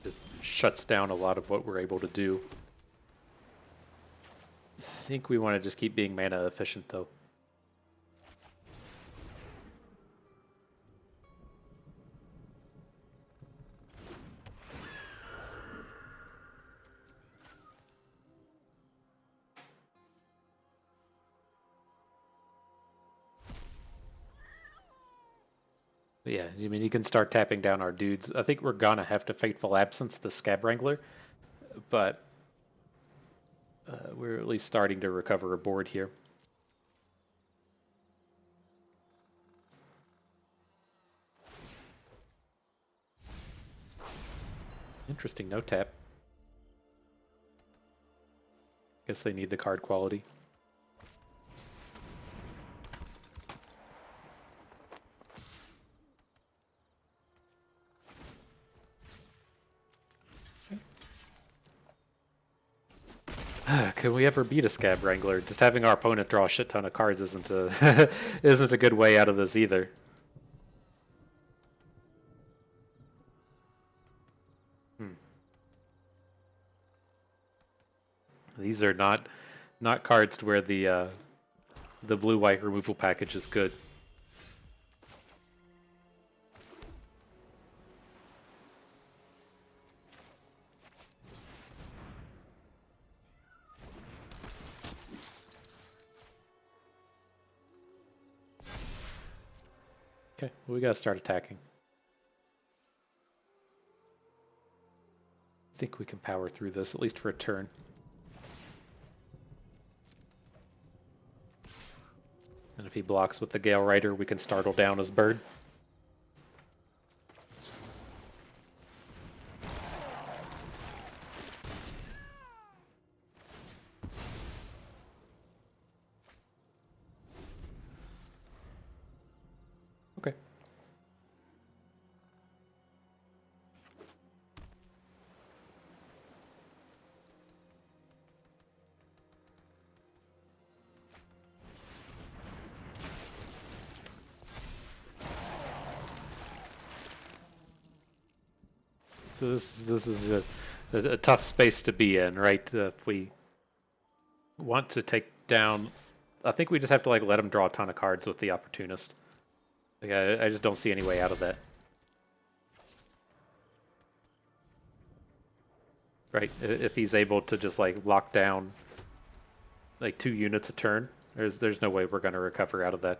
Just shuts down a lot of what we're able to do. I think we want to just keep being mana efficient, though. But yeah, I mean, you can start tapping down our dudes. I think we're gonna have to Fateful Absence the Scab Wrangler, but we're at least starting to recover a board here. Interesting, no tap. Guess they need the card quality. Can we ever beat a Scab Wrangler? Just having our opponent draw a shit ton of cards isn't a isn't a good way out of this either. These are not cards to where the blue-white removal package is good. Okay, well, we gotta start attacking. I think we can power through this, at least for a turn. And if he blocks with the Gale Rider, we can startle down his bird. Okay. So this is a tough space to be in, right? If we want to take down, I think we just have to like let him draw a ton of cards with the Opportunist. Like I just don't see any way out of that. Right? If he's able to just like lock down like 2 units a turn, there's no way we're gonna recover out of that.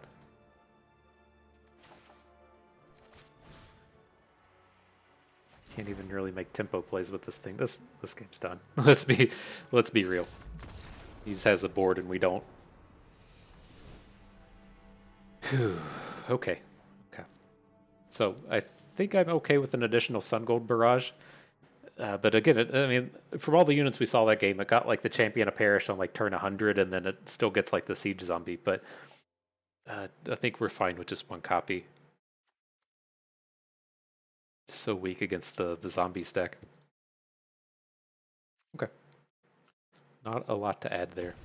Can't even really make tempo plays with this thing. This game's done. let's be real. He just has a board and we don't. Whew. Okay. Okay. So I think I'm okay with an additional Sun Gold Barrage. But again, I mean, from all the units we saw that game, it got like the Champion of Parish on like turn 100, and then it still gets like the Siege Zombie. But I think we're fine with just 1 copy. So weak against the zombie stack. Okay. Not a lot to add there.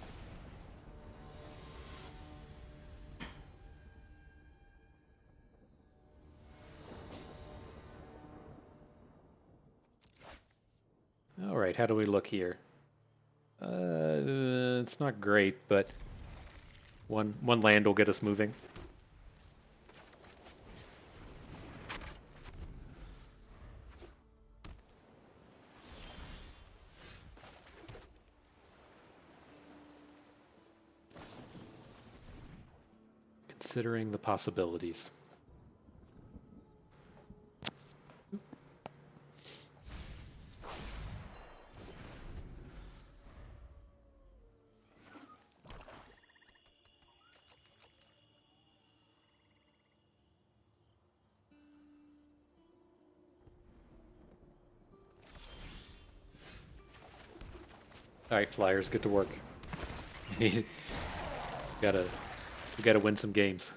All right, how do we look here? It's not great, but one land will get us moving. Considering the possibilities. All right, Flyers, get to work. we gotta win some games.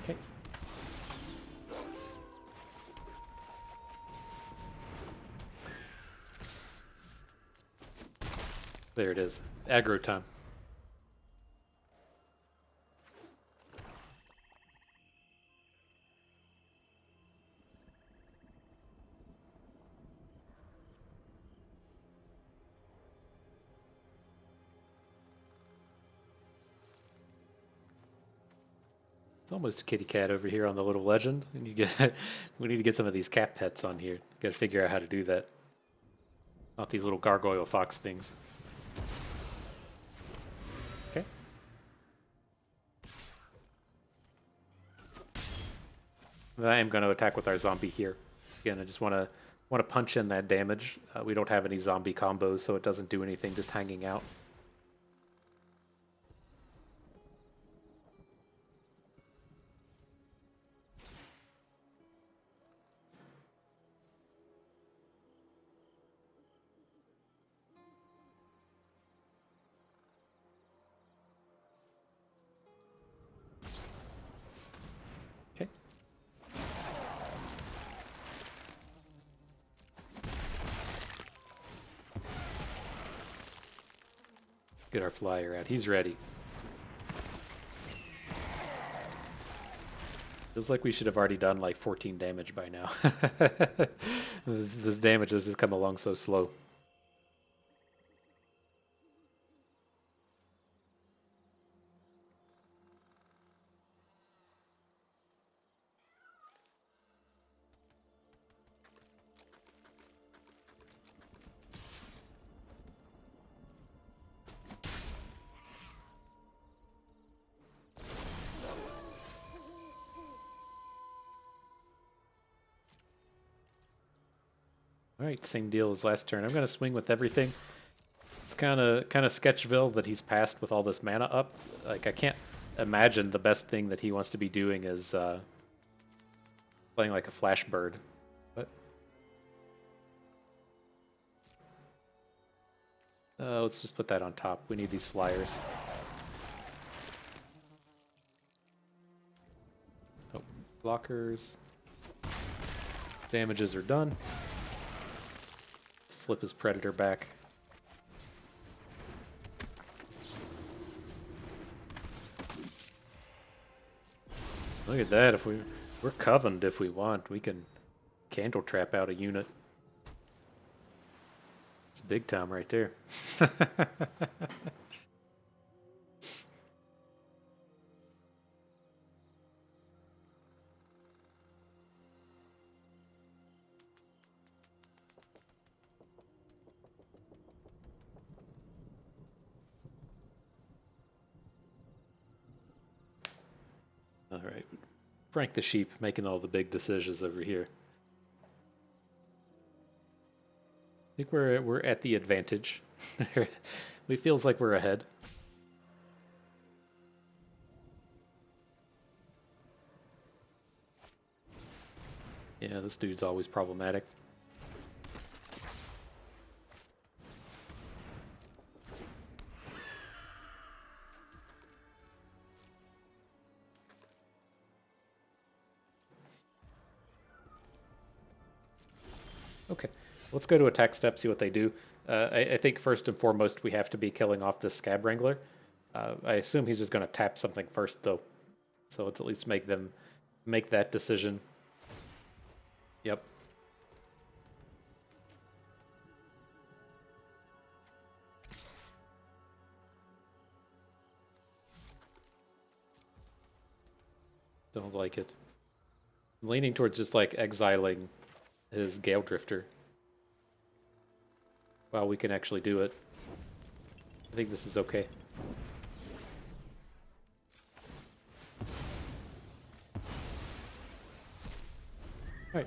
Okay. There it is. Aggro time. It's almost a kitty cat over here on the little legend. And you get we need to get some of these cat pets on here. Got to figure out how to do that. Not these little gargoyle fox things. Okay. Then I am going to attack with our zombie here. Again, I just want to punch in that damage. We don't have any zombie combos, so it doesn't do anything just hanging out. Okay. Get our flyer out. He's ready. Feels like we should have already done like 14 damage by now. This damage has just come along so slow. All right, same deal as last turn. I'm going to swing with everything. It's kind of Sketchville that he's passed with all this mana up. Like, I can't imagine the best thing that he wants to be doing is playing like a flash bird. But let's just put that on top. We need these flyers. Oh, blockers. Damages are done. Let's flip his predator back. Look at that. If we're covened if we want, we can candle trap out a unit. It's big time right there. All right. Frank the Sheep making all the big decisions over here. I think we're at the advantage. It feels like we're ahead. Yeah, this dude's always problematic. Okay, let's go to attack step, see what they do. I think first and foremost we have to be killing off this Scab Wrangler. I assume he's just going to tap something first, though. So let's at least make them make that decision. Yep. Don't like it. I'm leaning towards just like exiling his Gale Drifter. Wow, we can actually do it. I think this is okay. All right.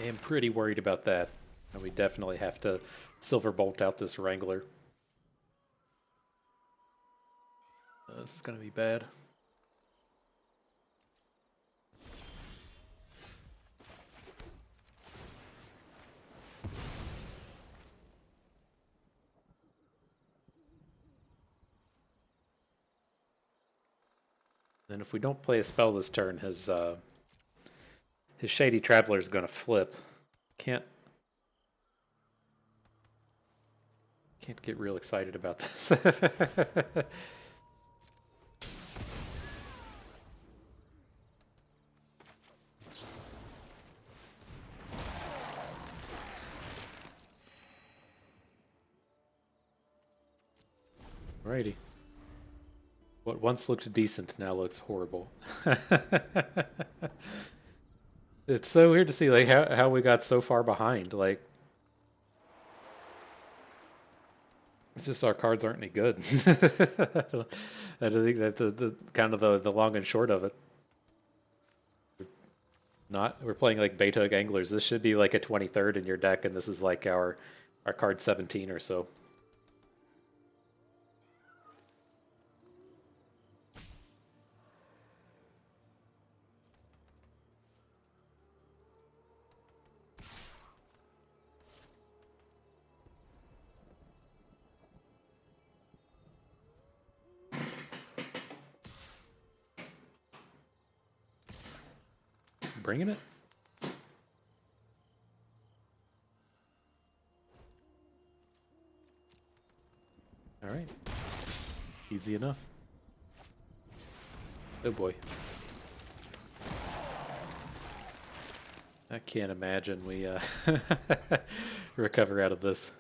I am pretty worried about that. And we definitely have to Silver Bolt out this Wrangler. This is going to be bad. And if we don't play a spell this turn, his Shady Traveler is going to flip. Can't get real excited about this. Alrighty. What once looked decent now looks horrible. It's so weird to see like how we got so far behind. Like it's just our cards aren't any good. I don't think that the kind of the long and short of it. We're playing like beta anglers. This should be like a 23rd in your deck, and this is like our card 17 or so. Bringing it. All right. Easy enough. Oh boy. I can't imagine we recover out of this.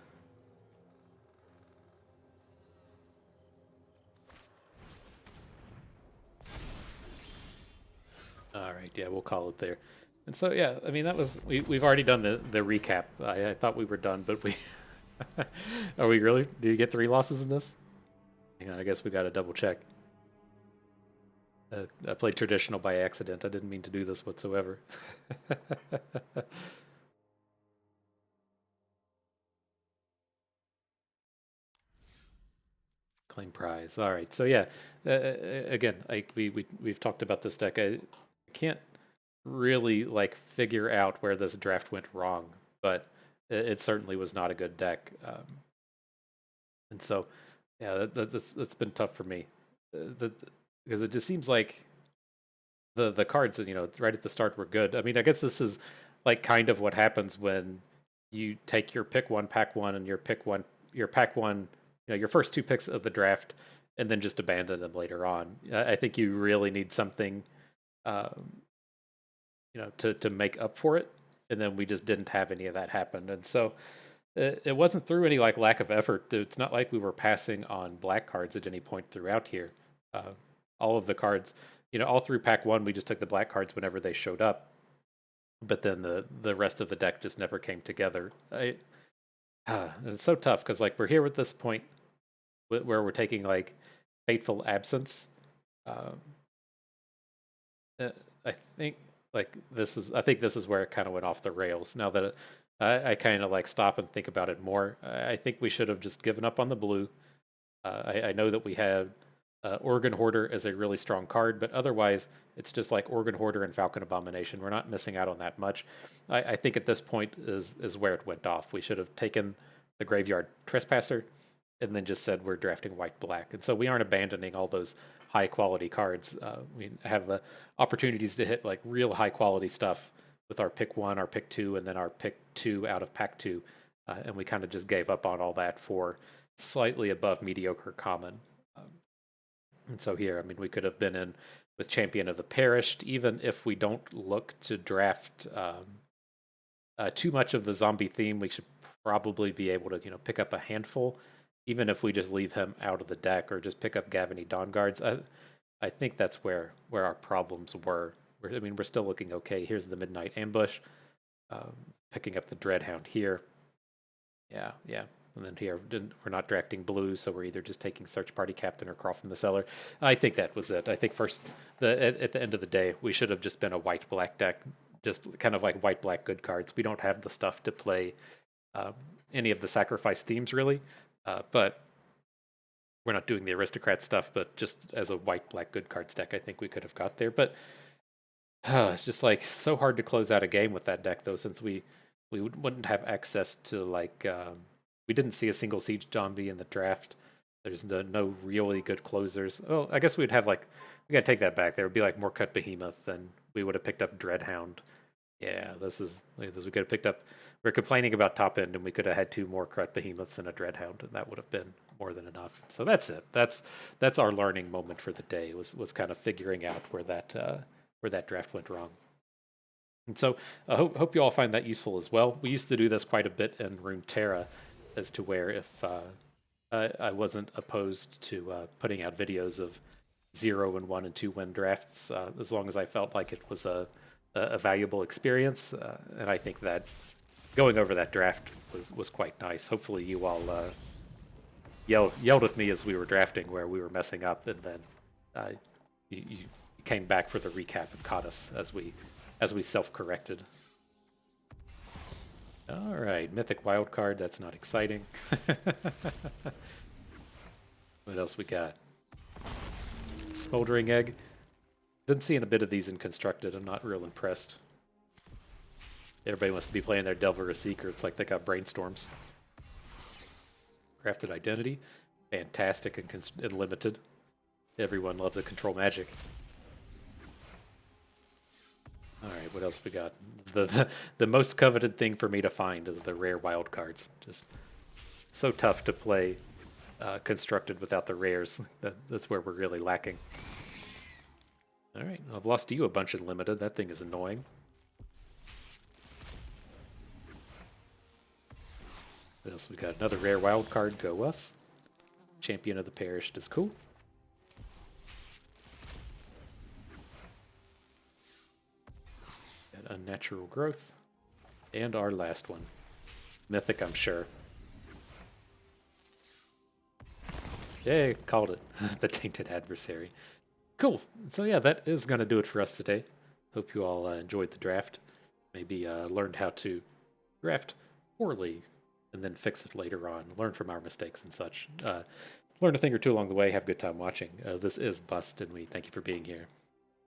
All right, yeah, we'll call it there. And so, yeah, I mean, that was we've already done the recap. I thought we were done, but we are we really? Do you get 3 losses in this? Hang on, I guess we got to double check. I played traditional by accident. I didn't mean to do this whatsoever. Claim prize. All right. So yeah, again, we've talked about this deck. I can't really like figure out where this draft went wrong, but it certainly was not a good deck. And so, yeah, that's been tough for me. Because it just seems like the cards, right at the start were good. I mean, I guess this is like kind of what happens when you take your pick one, pack one, and your pack one, your first 2 picks of the draft, and then just abandon them later on. I think you really need something, to make up for it, and then we just didn't have any of that happen, and so it wasn't through any like lack of effort. It's not like we were passing on black cards at any point throughout here. All of the cards, all through pack one, we just took the black cards whenever they showed up, but then the rest of the deck just never came together. And it's so tough because like we're here at this point where we're taking like Fateful Absence. I think I think this is where it kind of went off the rails. Now that I kind of like stop and think about it more, I think we should have just given up on the blue. I know that we had Organ Hoarder as a really strong card, but otherwise it's just like Organ Hoarder and Falcon Abomination. We're not missing out on that much. I think at this point is where it went off. We should have taken the Graveyard Trespasser and then just said we're drafting white-black. And so we aren't abandoning all those high-quality cards. We have the opportunities to hit like real high-quality stuff with our pick 1, our pick 2, and then our pick 2 out of pack 2. And we kind of just gave up on all that for slightly above mediocre common. And so here, I mean, we could have been in with Champion of the Perished, even if we don't look to draft too much of the zombie theme. We should probably be able to, pick up a handful, even if we just leave him out of the deck or just pick up Gavany Dawn Guards. I think that's where our problems were. I mean, we're still looking okay. Here's the Midnight Ambush, picking up the Dreadhound here. Yeah. And then here, we're not drafting blues, so we're either just taking Search Party Captain or Crawl from the Cellar. I think that was it. I think at the end of the day, we should have just been a white-black deck, just kind of like white-black good cards. We don't have the stuff to play any of the sacrifice themes, really, but we're not doing the aristocrat stuff, but just as a white-black good cards deck, I think we could have got there. But it's just like so hard to close out a game with that deck, though, since we wouldn't have access to like... we didn't see a single Siege Zombie in the draft. There's no really good closers. Oh, I guess we'd have like... We gotta take that back. There would be like more cut Behemoth, and we would have picked up Dreadhound. Yeah, this we could have picked up... We're complaining about top end, and we could have had 2 more cut Behemoths and a Dreadhound, and that would have been more than enough. So that's it. That's our learning moment for the day, was kind of figuring out where that draft went wrong. And so I hope you all find that useful as well. We used to do this quite a bit in Runeterra, as to where if I wasn't opposed to putting out videos of 0 and 1 and 2 win drafts, as long as I felt like it was a valuable experience. And I think that going over that draft was quite nice. Hopefully you all yelled at me as we were drafting where we were messing up, and then you came back for the recap and caught us as we self-corrected. All right, Mythic Wildcard, that's not exciting. What else we got? Smoldering Egg. Been seeing a bit of these in Constructed. I'm not real impressed. Everybody wants to be playing their Delver of Seeker. It's like they got brainstorms. Crafted Identity. Fantastic and limited. Everyone loves a control magic. All right, what else we got? The most coveted thing for me to find is the rare wild cards. Just so tough to play Constructed without the rares. That's where we're really lacking. All right, I've lost you a bunch in limited. That thing is annoying. What else we got? Another rare wild card. Go us. Champion of the Perished is cool. Unnatural Growth, and our last one. Mythic, I'm sure. Yay, called it. The Tainted Adversary. Cool. So yeah, that is going to do it for us today. Hope you all enjoyed the draft. Maybe learned how to draft poorly and then fix it later on. Learn from our mistakes and such. Learn a thing or two along the way. Have a good time watching. This is Bust, and we thank you for being here.